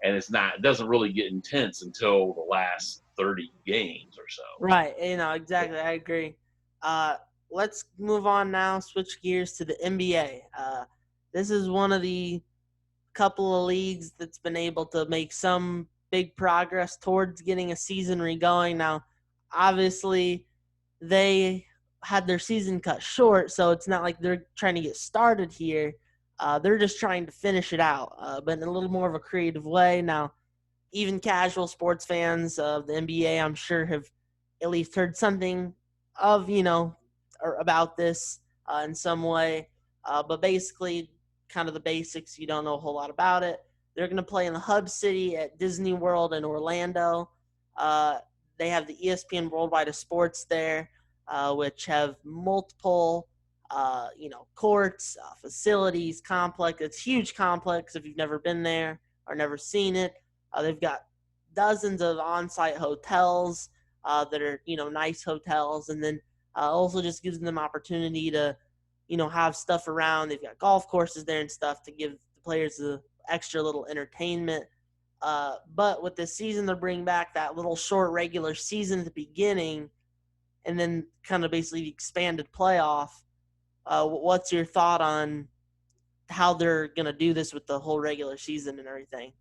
Speaker 2: and it doesn't really get intense until the last 30 games or so.
Speaker 1: Right. Exactly. I agree. Uh, let's move on now. Switch gears to the NBA. This is one of the couple of leagues that's been able to make some big progress towards getting a season re-going. Now, obviously, they had their season cut short, so it's not like they're trying to get started here. They're just trying to finish it out, but in a little more of a creative way. Now, even casual sports fans of the NBA, I'm sure, have at least heard something of, or about this in some way. But basically, kind of the basics, you don't know a whole lot about it. They're going to play in the hub city at Disney World in Orlando. Uh, they have the ESPN Worldwide of Sports there, which have multiple, courts, facilities, complex. It's a huge complex if you've never been there or never seen it. They've got dozens of on-site hotels that are, nice hotels, and then also just gives them opportunity to, have stuff around. They've got golf courses there and stuff to give the players the extra little entertainment. But with this season, they're bringing back that little short regular season at the beginning, and then kind of basically the expanded playoff. What's your thought on how they're going to do this with the whole regular season and everything?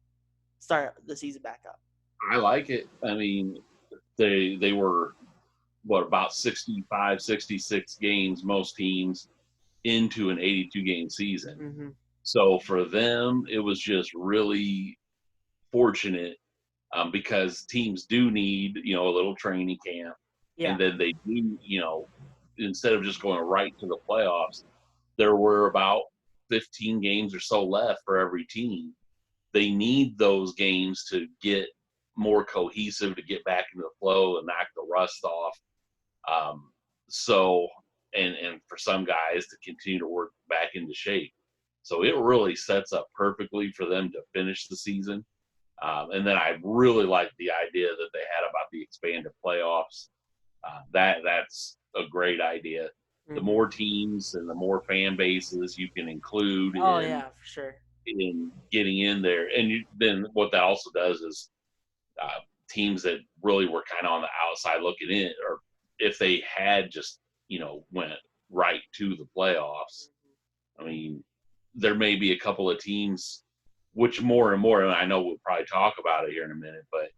Speaker 1: Start the season back up.
Speaker 2: I like it. I mean, they were what about 65, 66 games most teams into an 82 game season.
Speaker 1: Mm-hmm.
Speaker 2: So for them, it was just really fortunate because teams do need a little training camp,
Speaker 1: Yeah.
Speaker 2: and then they do instead of just going right to the playoffs, there were about 15 games or so left for every team. They need those games to get more cohesive, to get back into the flow and knock the rust off. Um, so, and for some guys to continue to work back into shape. So it really sets up perfectly for them to finish the season. And then I really like the idea that they had about the expanded playoffs. That's a great idea. The
Speaker 1: Mm-hmm.
Speaker 2: more teams and the more fan bases you can include
Speaker 1: Oh
Speaker 2: in
Speaker 1: yeah, for sure.
Speaker 2: getting in there, and then what that also does is teams that really were kind of on the outside looking in, or if they had just went right to the playoffs. I mean, there may be a couple of teams, which more and more, and I know we'll probably talk about it here in a minute, but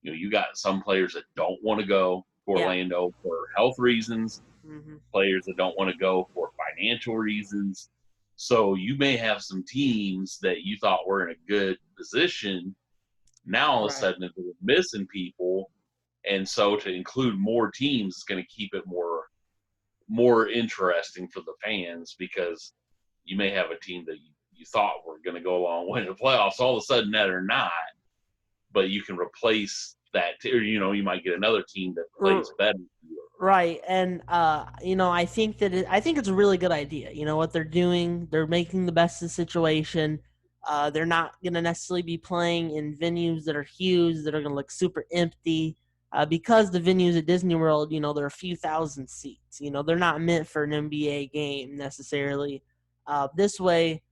Speaker 2: you got some players that don't want to go to
Speaker 1: Yeah.
Speaker 2: Orlando for health reasons,
Speaker 1: Mm-hmm.
Speaker 2: players that don't want to go for financial reasons. So you may have some teams that you thought were in a good position. Now all of a
Speaker 1: Right.
Speaker 2: sudden they're missing people, and so to include more teams is going to keep it more interesting for the fans, because you may have a team that you thought were going to go a long way in the playoffs, all of a sudden that are not, but you can replace that, or you might get another team that plays better.
Speaker 1: Right, and I think I think it's a really good idea. You know what they're doing; they're making the best of the situation. They're not going to necessarily be playing in venues that are huge, that are going to look super empty, because the venues at Disney World, they're a few thousand seats. They're not meant for an NBA game necessarily. This way,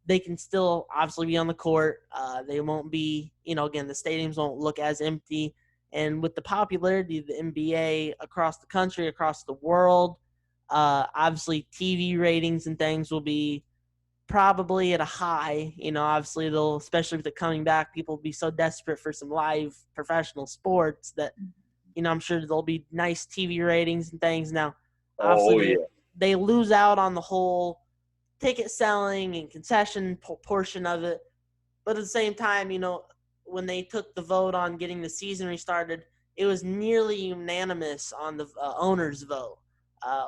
Speaker 1: they can still obviously be on the court. They won't be, again, the stadiums won't look as empty. And with the popularity of the NBA across the country, across the world, obviously TV ratings and things will be probably at a high. Obviously they'll, especially with it coming back, people will be so desperate for some live professional sports that, I'm sure there'll be nice TV ratings and things. Now,
Speaker 2: Oh
Speaker 1: obviously
Speaker 2: yeah.
Speaker 1: they lose out on the whole ticket selling and concession portion of it. But at the same time, when they took the vote on getting the season restarted, it was nearly unanimous on the owners' vote.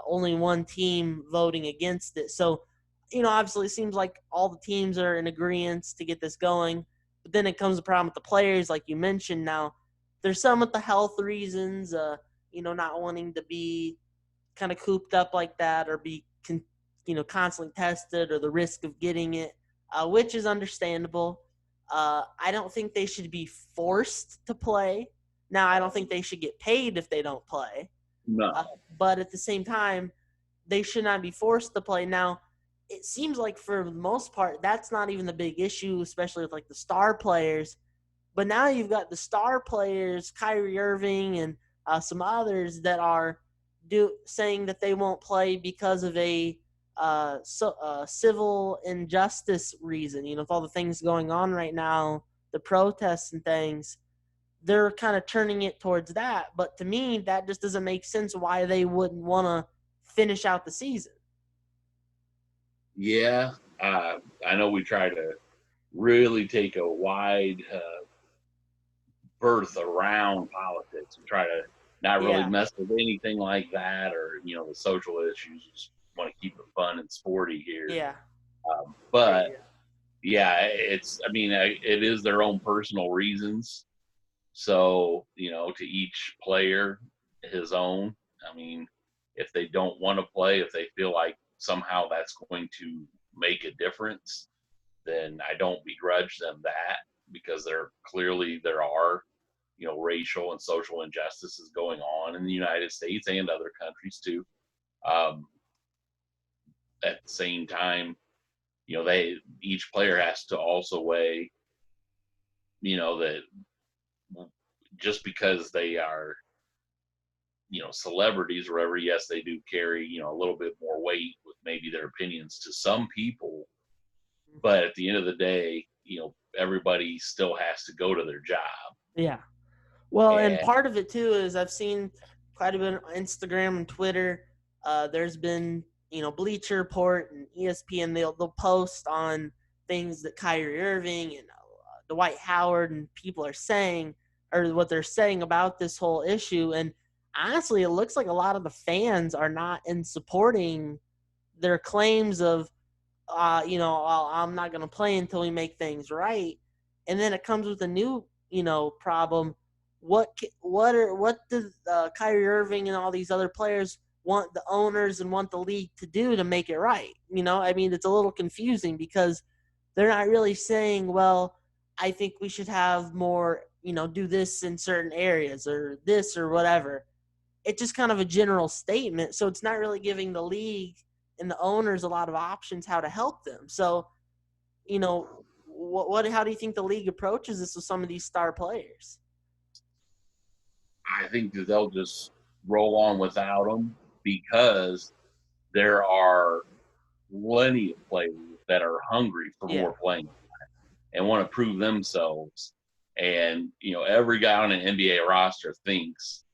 Speaker 1: Only one team voting against it. So, obviously it seems like all the teams are in agreement to get this going. But then it comes a problem with the players, like you mentioned. Now, there's some with the health reasons, not wanting to be kind of cooped up like that or be constantly tested, or the risk of getting it, which is understandable. I don't think they should be forced to play. Now, I don't think they should get paid if they don't play.
Speaker 2: No.
Speaker 1: but at the same time, they should not be forced to play. Now, it seems like for the most part, that's not even the big issue, especially with like the star players. But now you've got the star players, Kyrie Irving and some others that are saying that they won't play because of a civil injustice reason. You know, with all the things going on right now, the protests and things, they're kind of turning it towards that. But to me, that just doesn't make sense why they wouldn't want to finish out the season.
Speaker 2: Yeah, I know we try to really take a wide berth around politics and try to not really
Speaker 1: Yeah,
Speaker 2: mess with anything like that, or the social issues. Just want to keep it fun and sporty here.
Speaker 1: yeah,
Speaker 2: But yeah, it is their own personal reasons. So, to each player his own. I mean, if they don't want to play, if they feel like somehow that's going to make a difference, then I don't begrudge them that, because there are, racial and social injustices going on in the United States and other countries too. Um, at the same time, each player has to also weigh, that just because they are, celebrities or whatever, yes, they do carry, a little bit more weight with maybe their opinions to some people. But at the end of the day, everybody still has to go to their job.
Speaker 1: yeah. Well, and
Speaker 2: And
Speaker 1: part of it too is I've seen quite a bit on Instagram and Twitter. There's been, Bleacher Report and ESPN. They'll post on things that Kyrie Irving and Dwight Howard and people are saying, or what they're saying about this whole issue. And honestly, it looks like a lot of the fans are not in supporting their claims of, I'm not going to play until we make things right. And then it comes with a new, problem. What does Kyrie Irving and all these other players want the owners and want the league to do to make it right? I mean, it's a little confusing because they're not really saying, well, I think we should have more, do this in certain areas or this or whatever. It's just kind of a general statement. So it's not really giving the league and the owners a lot of options how to help them. So, how do you think the league approaches this with some of these star players?
Speaker 2: I think that they'll just roll on without them, because there are plenty of players that are hungry for
Speaker 1: Yeah.
Speaker 2: more playing and want to prove themselves. And, every guy on an NBA roster thinks,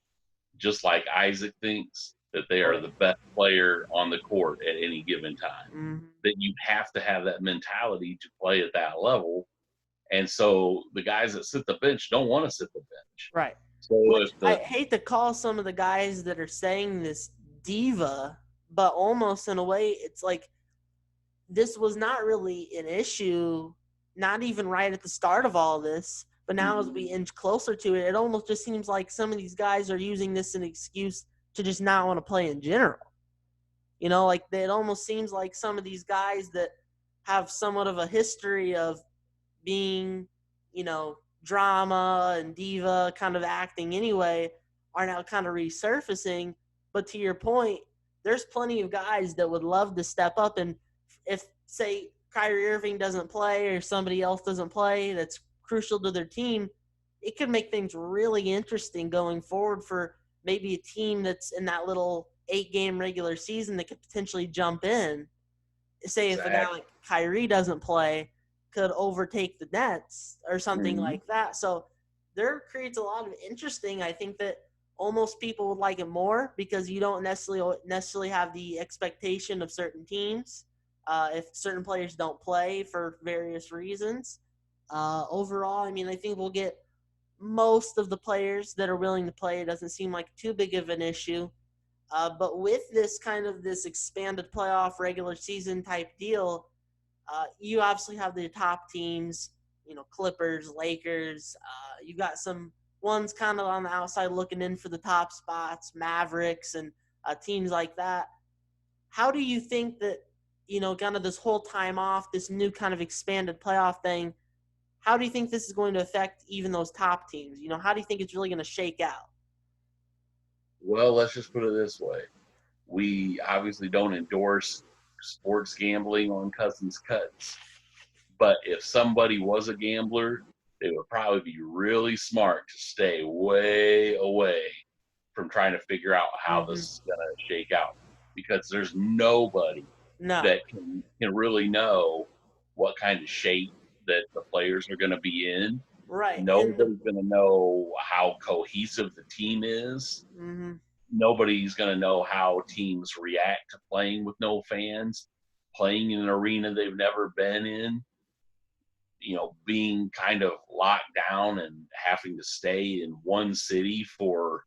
Speaker 2: just like Isaac thinks, that they
Speaker 1: Oh,
Speaker 2: are
Speaker 1: yeah.
Speaker 2: the best player on the court at any given time.
Speaker 1: Mm-hmm.
Speaker 2: That you have to have that mentality to play at that level. And so the guys that sit the bench don't want to sit the bench.
Speaker 1: Right.
Speaker 2: So
Speaker 1: Which
Speaker 2: if
Speaker 1: I
Speaker 2: the
Speaker 1: hate to call some of the guys that are saying this diva, but almost in a way, it's like this was not really an issue, not even right at the start of all this. But now, as we inch closer to it, it almost just seems like some of these guys are using this as an excuse to just not want to play in general. Like it almost seems like some of these guys that have somewhat of a history of being, drama and diva kind of acting anyway, are now kind of resurfacing. But to your point, there's plenty of guys that would love to step up. And if, say, Kyrie Irving doesn't play or somebody else doesn't play that's crucial to their team, it could make things really interesting going forward for maybe a team that's in that little 8-game regular season that could potentially jump in. Say if a guy
Speaker 2: exact,
Speaker 1: like Kyrie doesn't play, could overtake the Nets or something
Speaker 2: Mhm.
Speaker 1: like that. So there creates a lot of interesting. I think that almost people would like it more because you don't necessarily have the expectation of certain teams if certain players don't play for various reasons. Overall, I mean, I think we'll get most of the players that are willing to play. It doesn't seem like too big of an issue. But with this expanded playoff regular season type deal, you obviously have the top teams, Clippers, Lakers. You've got some ones kind of on the outside looking in for the top spots, Mavericks, and teams like that. How do you think that, kind of this whole time off, this new kind of expanded playoff thing, how do you think this is going to affect even those top teams? How do you think it's really going to shake out?
Speaker 2: Well, let's just put it this way. We obviously don't endorse sports gambling on Cousins Cuts, but if somebody was a gambler, they would probably be really smart to stay way away from trying to figure out how this
Speaker 1: Mm-hmm.
Speaker 2: is going to shake out, because there's nobody
Speaker 1: No.
Speaker 2: that can really know what kind of shape that the players are going to be in.
Speaker 1: Right. And
Speaker 2: Nobody's going to know how cohesive the team is.
Speaker 1: mm-hmm.
Speaker 2: Nobody's going to know how teams react to playing with no fans, playing in an arena they've never been in, being kind of locked down and having to stay in one city for,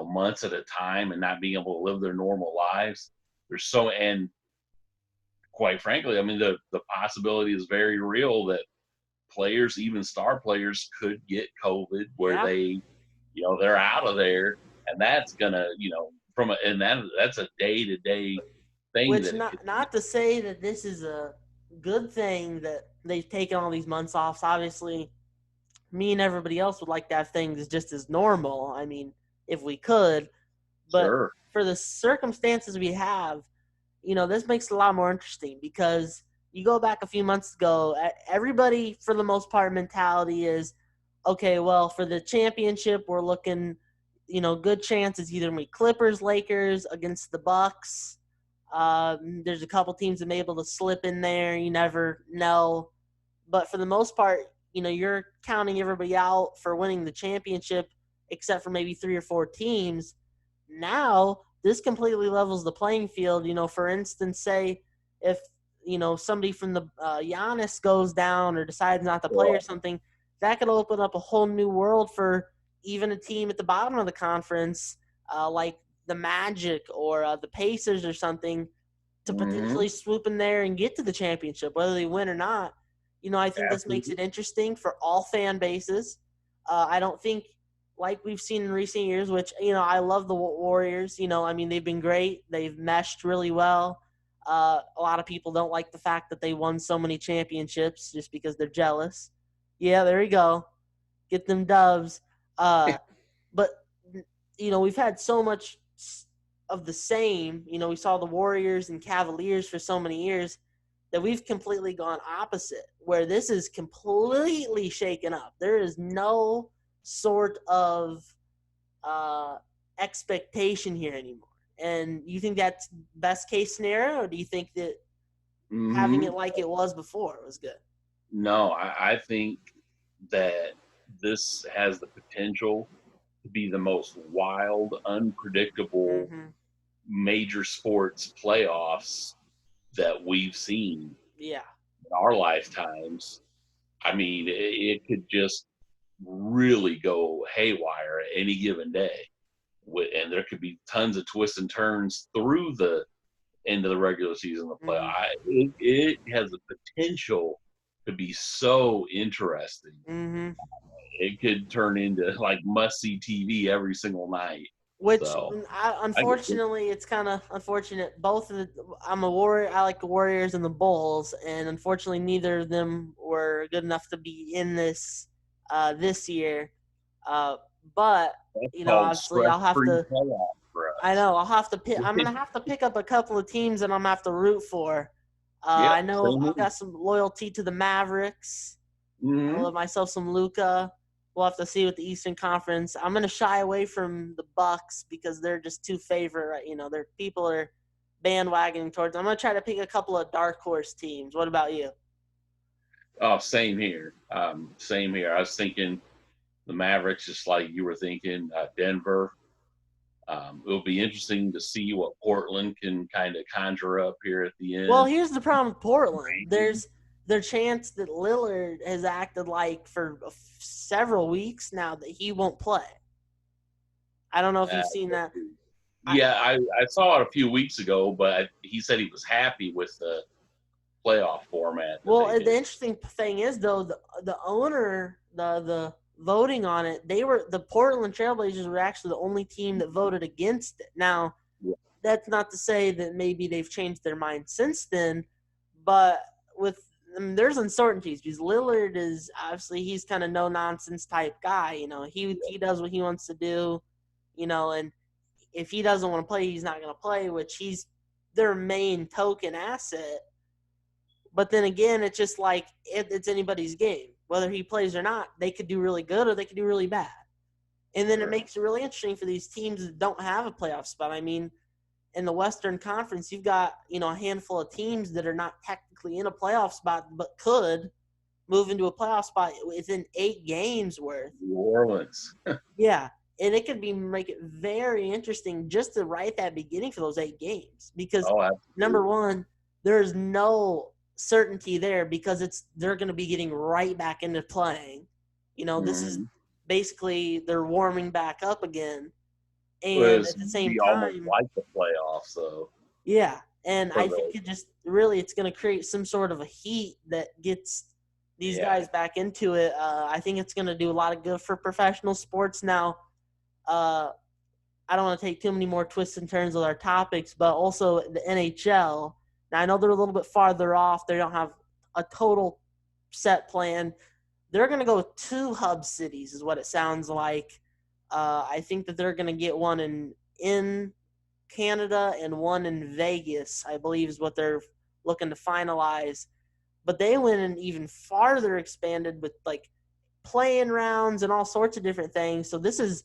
Speaker 2: months at a time and not being able to live their normal lives. And quite frankly, I mean, the possibility is very real that players, even star players, could get COVID where
Speaker 1: Yeah.
Speaker 2: they're out of there, and that's gonna, that's a day to day thing
Speaker 1: Which
Speaker 2: that it could.
Speaker 1: not to say that this is a good thing that they've taken all these months off. Obviously, me and everybody else would like to have things just as normal. I mean, if we could, but
Speaker 2: Sure.
Speaker 1: for the circumstances we have, this makes it a lot more interesting because you go back a few months ago, everybody for the most part mentality is, okay, well, for the championship, we're looking, good chances either we Clippers, Lakers against the Bucks. There's a couple teams that may be able to slip in there. You never know. But for the most part, you're counting everybody out for winning the championship except for maybe 3 or 4 teams. Now, this completely levels the playing field. For instance, say if, somebody from the Giannis goes down or decides not to play or something, that could open up a whole new world for even a team at the bottom of the conference, like the Magic or the Pacers or something, to potentially swoop in there and get to the championship, whether they win or not. I think this makes it interesting for all fan bases. I don't think, like we've seen in recent years, which, I love the Warriors. I mean, they've been great. They've meshed really well. A lot of people don't like the fact that they won so many championships just because they're jealous. Yeah, there we go. Get them dubs. But, we've had so much of the same. We saw the Warriors and Cavaliers for so many years that we've completely gone opposite, where this is completely shaken up. There is no sort of expectation here anymore. And you think that's best case scenario, or do you think that having it like it was before was good?
Speaker 2: No, I think that this has the potential to be the most wild, unpredictable major sports playoffs that we've seen
Speaker 1: Yeah.
Speaker 2: in our lifetimes. I mean, it could just really go haywire at any given day. And there could be tons of twists and turns through the end of the regular season, the playoff. It has the potential to be so interesting. It could turn into like must-see TV every single night.
Speaker 1: Which,
Speaker 2: So,
Speaker 1: unfortunately, it's kind of unfortunate. I'm a Warrior. I like the Warriors and the Bulls, and unfortunately, neither of them were good enough to be in this this year. But obviously, I'll have to. I know I'll have to pick. I'm gonna have to pick up a couple of teams that I'm gonna have to root for. I know I've got some loyalty to the Mavericks. I love myself some Luka. We'll have to see with the Eastern Conference. I'm gonna shy away from the Bucks because they're just too favorite. Their people are bandwagoning towards. I'm gonna try to pick a couple of dark horse teams. What about you?
Speaker 2: Oh, same here. Same here. I was thinking the Mavericks, just like you were thinking. Denver. It'll be interesting to see what Portland can kind of conjure up here at the end.
Speaker 1: Well, here's the problem with Portland. There's the chance that Lillard has acted like for several weeks now that he won't play. I don't know if you've seen that.
Speaker 2: Yeah, I saw it a few weeks ago, but he said he was happy with the playoff format.
Speaker 1: Well, the interesting thing is, though, the owner, the voting on it, the Portland Trailblazers were actually the only team that voted against it. Now, that's not to say that maybe they've changed their mind since then, but there's uncertainties because Lillard is obviously he's kind of no nonsense type guy. He does what he wants to do, and if he doesn't want to play, he's not going to play, which he's their main token asset. But then again, it's just like it's anybody's game. Whether he plays or not, they could do really good or they could do really bad. And then it makes it really interesting for these teams that don't have a playoff spot. I mean, in the Western Conference, you've got, a handful of teams that are not technically in a playoff spot but could move into a playoff spot within 8 games worth.
Speaker 2: New Orleans.
Speaker 1: Yeah. And it could make it very interesting just to right at that beginning for those 8 games. Because, number one, there's no certainty there because they're going to be getting right back into playing. This is basically they're warming back up again. And at the same time,
Speaker 2: almost like the playoffs, though.
Speaker 1: Yeah, and I think it's going to create some sort of a heat that gets these guys back into it. I think it's going to do a lot of good for professional sports now. I don't want to take too many more twists and turns with our topics, but also the NHL. Now, I know they're a little bit farther off. They don't have a total set plan. They're going to go with 2 hub cities is what it sounds like. I think that they're going to get one in Canada and one in Vegas, I believe is what they're looking to finalize. But they went and even farther expanded with like playing rounds and all sorts of different things. So this is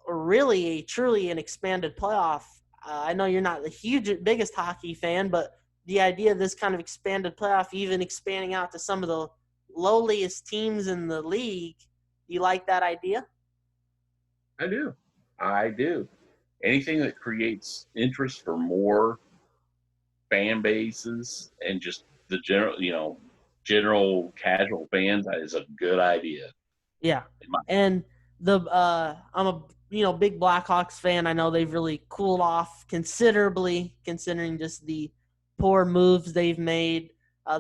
Speaker 1: really truly an expanded playoff. I know you're not the biggest hockey fan, but the idea of this kind of expanded playoff, even expanding out to some of the lowliest teams in the league, do you like that idea?
Speaker 2: I do. Anything that creates interest for more fan bases and just the general casual fans is a good idea.
Speaker 1: Yeah. And I'm a big Blackhawks fan. I know they've really cooled off considerably considering just the poor moves they've made.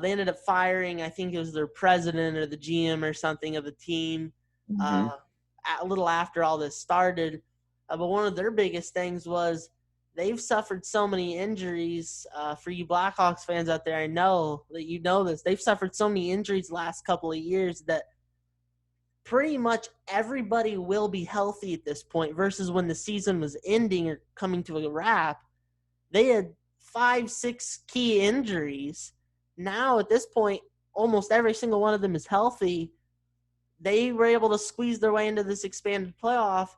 Speaker 1: They ended up firing, I think it was their president or the GM or something of the team a little after all this started. But one of their biggest things was they've suffered so many injuries. For you Blackhawks fans out there, I know that you know this. They've suffered so many injuries the last couple of years that pretty much everybody will be healthy at this point versus when the season was ending or coming to a wrap. They had 5-6 key injuries. Now at this point, almost every single one of them is healthy. They were able to squeeze their way into this expanded playoff.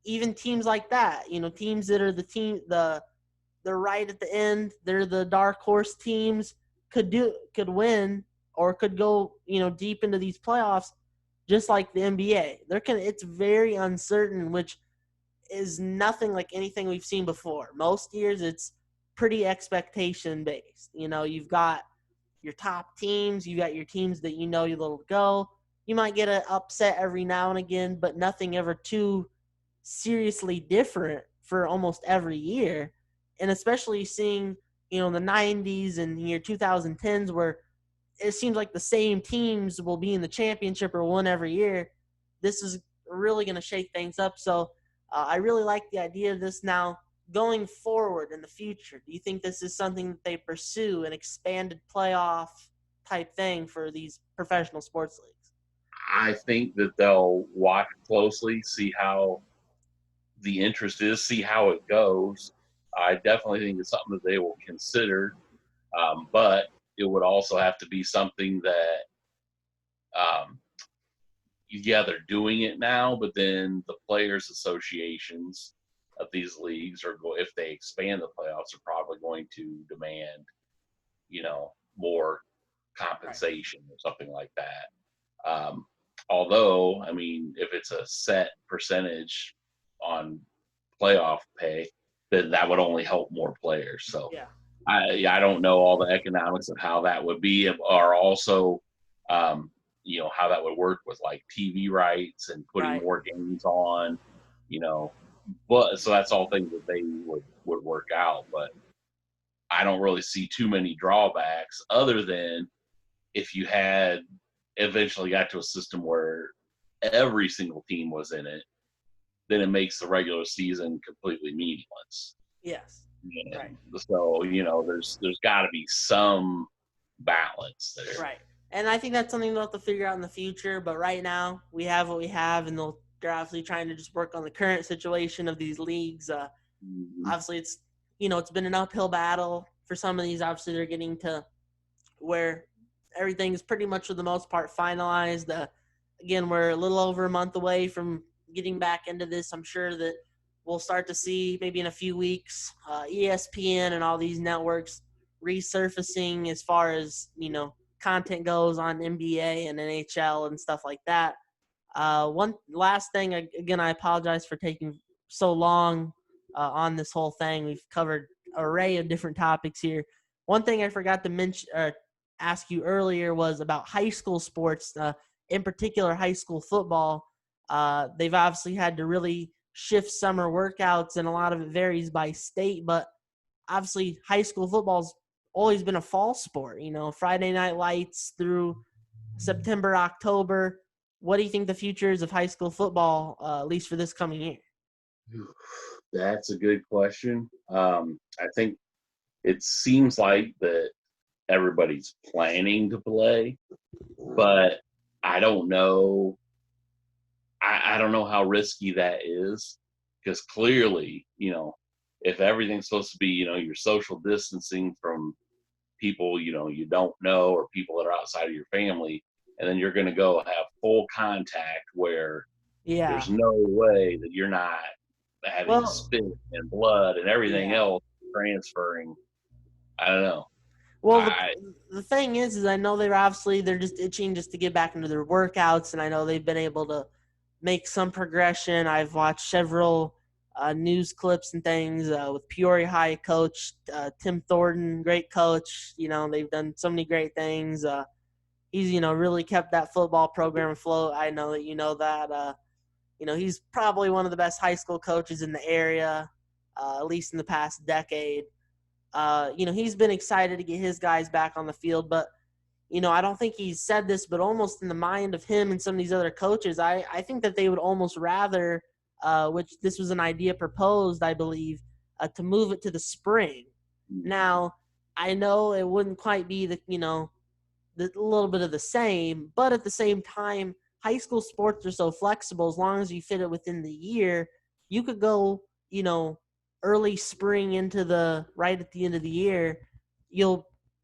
Speaker 1: Even teams like that, teams that are they're right at the end, they're the dark horse teams, could win or could go, deep into these playoffs, just like the NBA. It's very uncertain, which is nothing like anything we've seen before. Most years it's pretty expectation based. You've got your top teams, you got your teams that you'll go. You might get an upset every now and again, but nothing ever too seriously different for almost every year. And especially seeing, the 90s and year 2010s where it seems like the same teams will be in the championship or win every year. This is really going to shake things up. So I really like the idea of this now going forward in the future. Do you think this is something that they pursue, an expanded playoff type thing for these professional sports leagues?
Speaker 2: I think that they'll watch closely, see how the interest is, see how it goes. I definitely think it's something that they will consider, but it would also have to be something that, they're doing it now, but then the players' associations of these leagues if they expand the playoffs, are probably going to demand, more compensation or something like that. Although, I mean, if it's a set percentage on playoff pay, then that would only help more players. So I don't know all the economics of how that would be, or also, how that would work with like TV rights and putting more games on, but so that's all things that they would work out. But I don't really see too many drawbacks other than if you had eventually got to a system where every single team was in it, then it makes the regular season completely meaningless.
Speaker 1: Yes.
Speaker 2: Right. So, there's got to be some balance there.
Speaker 1: Right. And I think that's something they'll have to figure out in the future. But right now, we have what we have, and they'll They're obviously trying to just work on the current situation of these leagues.
Speaker 2: Mhm.
Speaker 1: Obviously, it's been an uphill battle for some of these. Obviously, they're getting to where everything's pretty much for the most part finalized. Again, we're a little over a month away from getting back into this. I'm sure that we'll start to see maybe in a few weeks ESPN and all these networks resurfacing as far as content goes on NBA and NHL and stuff like that. One last thing, again, I apologize for taking so long on this whole thing. We've covered an array of different topics here. One thing I forgot to mention, ask you earlier, was about high school sports, in particular high school football. They've obviously had to really shift summer workouts, and a lot of it varies by state. But obviously, high school football's always been a fall sport. Friday night lights through September, October. What do you think the future is of high school football, at least for this coming year?
Speaker 2: That's a good question. I think it seems like that everybody's planning to play, but I don't know. I don't know how risky that is because clearly, if everything's supposed to be, you're social distancing from people, you don't know or people that are outside of your family, and then you're going to go have full contact where
Speaker 1: Yeah.
Speaker 2: there's no way that you're not having
Speaker 1: Well,
Speaker 2: spit and blood and everything
Speaker 1: yeah.
Speaker 2: else transferring. I don't know.
Speaker 1: Well,
Speaker 2: I
Speaker 1: the thing is I know they're just itching just to get back into their workouts, and I know they've been able to make some progression. I've watched several news clips and things with Peoria High coach Tim Thornton, great coach. They've done so many great things. He's really kept that football program afloat. I know that you know that. He's probably one of the best high school coaches in the area, at least in the past decade. He's been excited to get his guys back on the field, but I don't think he's said this, but almost in the mind of him and some of these other coaches, I think that they would almost rather, which this was an idea proposed, I believe, to move it to the spring. Now, I know it wouldn't quite be the little bit of the same, but at the same time, high school sports are so flexible. As long as you fit it within the year, you could go, early spring into the right at the end of the year.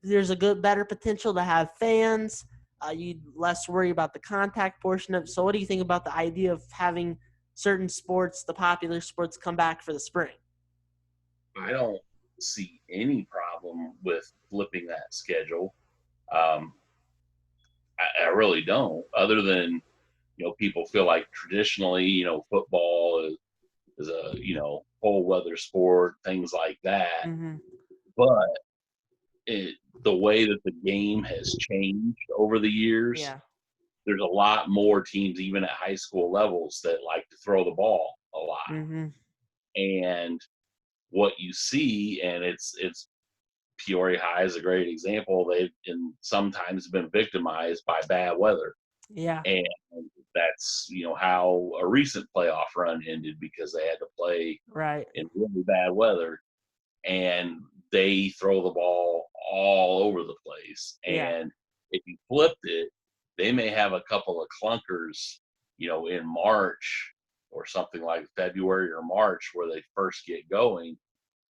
Speaker 1: There's a better potential to have fans. You less worry about the contact portion of it. So, what do you think about the idea of having certain sports, the popular sports, come back for the spring?
Speaker 2: don't see any problem with flipping that schedule. Um, I really don't. Other than people feel like traditionally, football is a cold weather sport, things like that.
Speaker 1: Mm-hmm.
Speaker 2: But the way that the game has changed over the years,
Speaker 1: Yeah.
Speaker 2: there's a lot more teams, even at high school levels, that like to throw the ball a lot.
Speaker 1: Mm-hmm.
Speaker 2: And what you see, and it's Peoria High is a great example. They've sometimes been victimized by bad weather,
Speaker 1: Yeah.
Speaker 2: and that's how a recent playoff run ended because they had to play
Speaker 1: Right.
Speaker 2: in really bad weather, and they throw the ball all over the place.
Speaker 1: Yeah.
Speaker 2: And if you flipped it, they may have a couple of clunkers, in March or something like February or March where they first get going.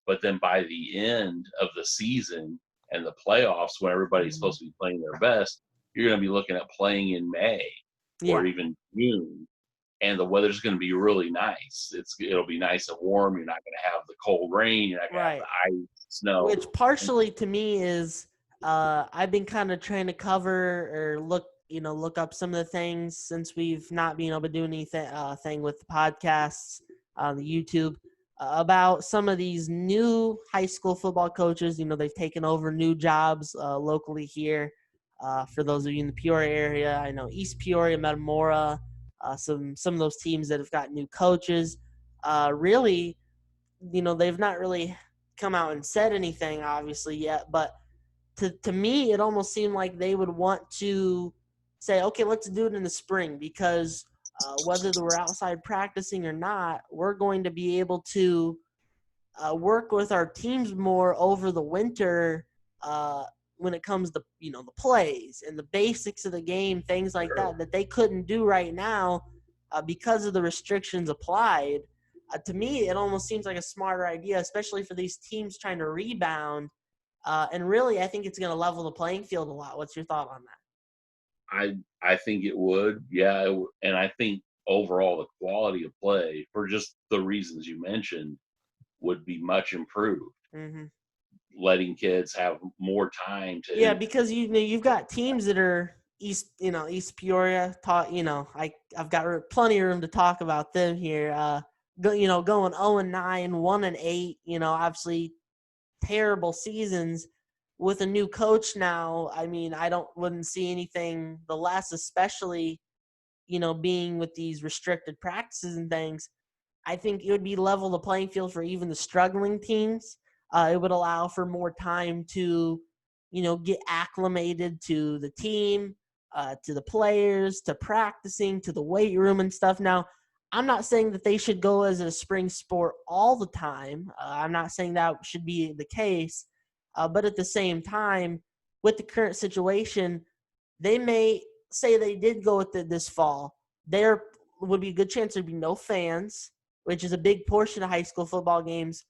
Speaker 2: But then by the end of the season and the playoffs, when everybody's
Speaker 1: Mm-hmm.
Speaker 2: supposed to be playing their best, you're going to be looking at playing in May or
Speaker 1: Yeah.
Speaker 2: even June, and the weather's going to be really nice. It'll be nice and warm. You're not going to have the cold rain. You're not going to have
Speaker 1: Right.
Speaker 2: the ice, snow.
Speaker 1: Which partially to me is I've been kind of trying to cover or look up some of the things since we've not been able to do anything thing with the podcasts on the YouTube about some of these new high school football coaches. They've taken over new jobs locally here. For those of you in the Peoria area, I know East Peoria, Metamora, some of those teams that have got new coaches. Really, they've not really come out and said anything obviously yet, but to me it almost seemed like they would want to say, okay, let's do it in the spring because whether we're outside practicing or not, we're going to be able to work with our teams more over the winter when it comes to the plays and the basics of the game, things like that they couldn't do right now because of the restrictions applied. To me, it almost seems like a smarter idea, especially for these teams trying to rebound. And really, I think it's going to level the playing field a lot. What's your thought on that?
Speaker 2: I think it would, yeah, and I think overall the quality of play, for just the reasons you mentioned, would be much improved.
Speaker 1: Mm-hmm.
Speaker 2: Letting kids have more time to.
Speaker 1: Yeah, because you've got teams that are East Peoria. I've got plenty of room to talk about them here. Going 0-9, 1-8. Obviously terrible seasons with a new coach now. I mean, wouldn't see anything the less, especially being with these restricted practices and things. I think it would be level the playing field for even the struggling teams. It would allow for more time to, get acclimated to the team, to the players, to practicing, to the weight room and stuff. Now, I'm not saying that they should go as a spring sport all the time. I'm not saying that should be the case. But at the same time, with the current situation, they may say they did go with it this fall. There would be a good chance there'd be no fans, which is a big portion of high school football games.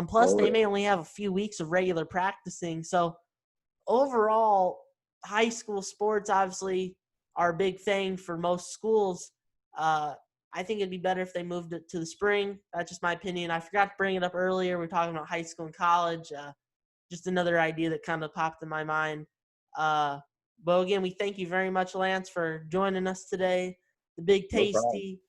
Speaker 1: Plus,
Speaker 2: Oh,
Speaker 1: they
Speaker 2: yeah.
Speaker 1: may only have a few weeks of regular practicing. So, overall, high school sports obviously are a big thing for most schools. I think it'd be better if they moved it to the spring. That's just my opinion. I forgot to bring it up earlier. We're talking about high school and college. Just another idea that kind of popped in my mind. But again, we thank you very much, Lance, for joining us today. The Big
Speaker 2: No problem.
Speaker 1: Tasty.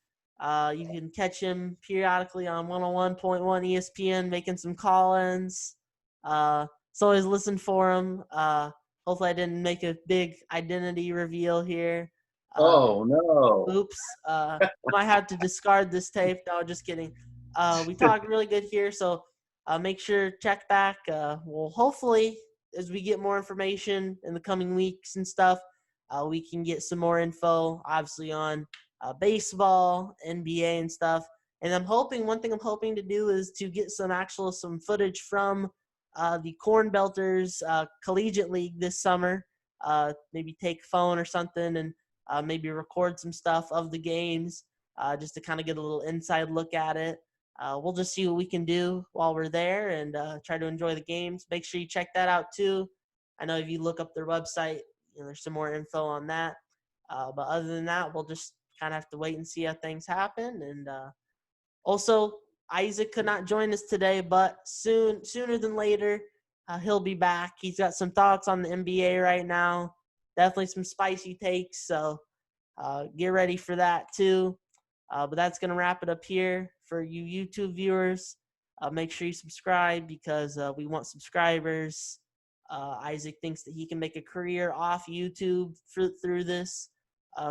Speaker 1: You can catch him periodically on 101.1 ESPN making some call-ins. So always listen for him. Hopefully I didn't make a big identity reveal here.
Speaker 2: Oh no.
Speaker 1: Oops. Might have to discard this tape. No, just kidding. We talked really good here, so make sure check back. Well, hopefully, as we get more information in the coming weeks and stuff, we can get some more info, obviously, on baseball, NBA, and stuff. And one thing I'm hoping to do is to get some footage from the Cornbelters collegiate league this summer. Maybe take a phone or something and maybe record some stuff of the games just to kind of get a little inside look at it. We'll just see what we can do while we're there and try to enjoy the games. Make sure you check that out too. I know if you look up their website, there's some more info on that. But other than that, we'll just kind of have to wait and see how things happen. And also, Isaac could not join us today, but sooner than later, he'll be back. He's got some thoughts on the NBA right now. Definitely some spicy takes, so get ready for that too. But that's going to wrap it up here for you YouTube viewers. Make sure you subscribe because we want subscribers. Isaac thinks that he can make a career off YouTube through this.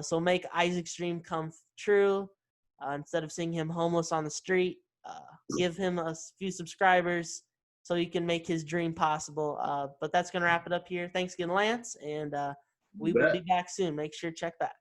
Speaker 1: So make Isaac's dream come true. Instead of seeing him homeless on the street, give him a few subscribers so he can make his dream possible. But that's going to wrap it up here. Thanks again, Lance, and we will be back soon. Make sure to check back.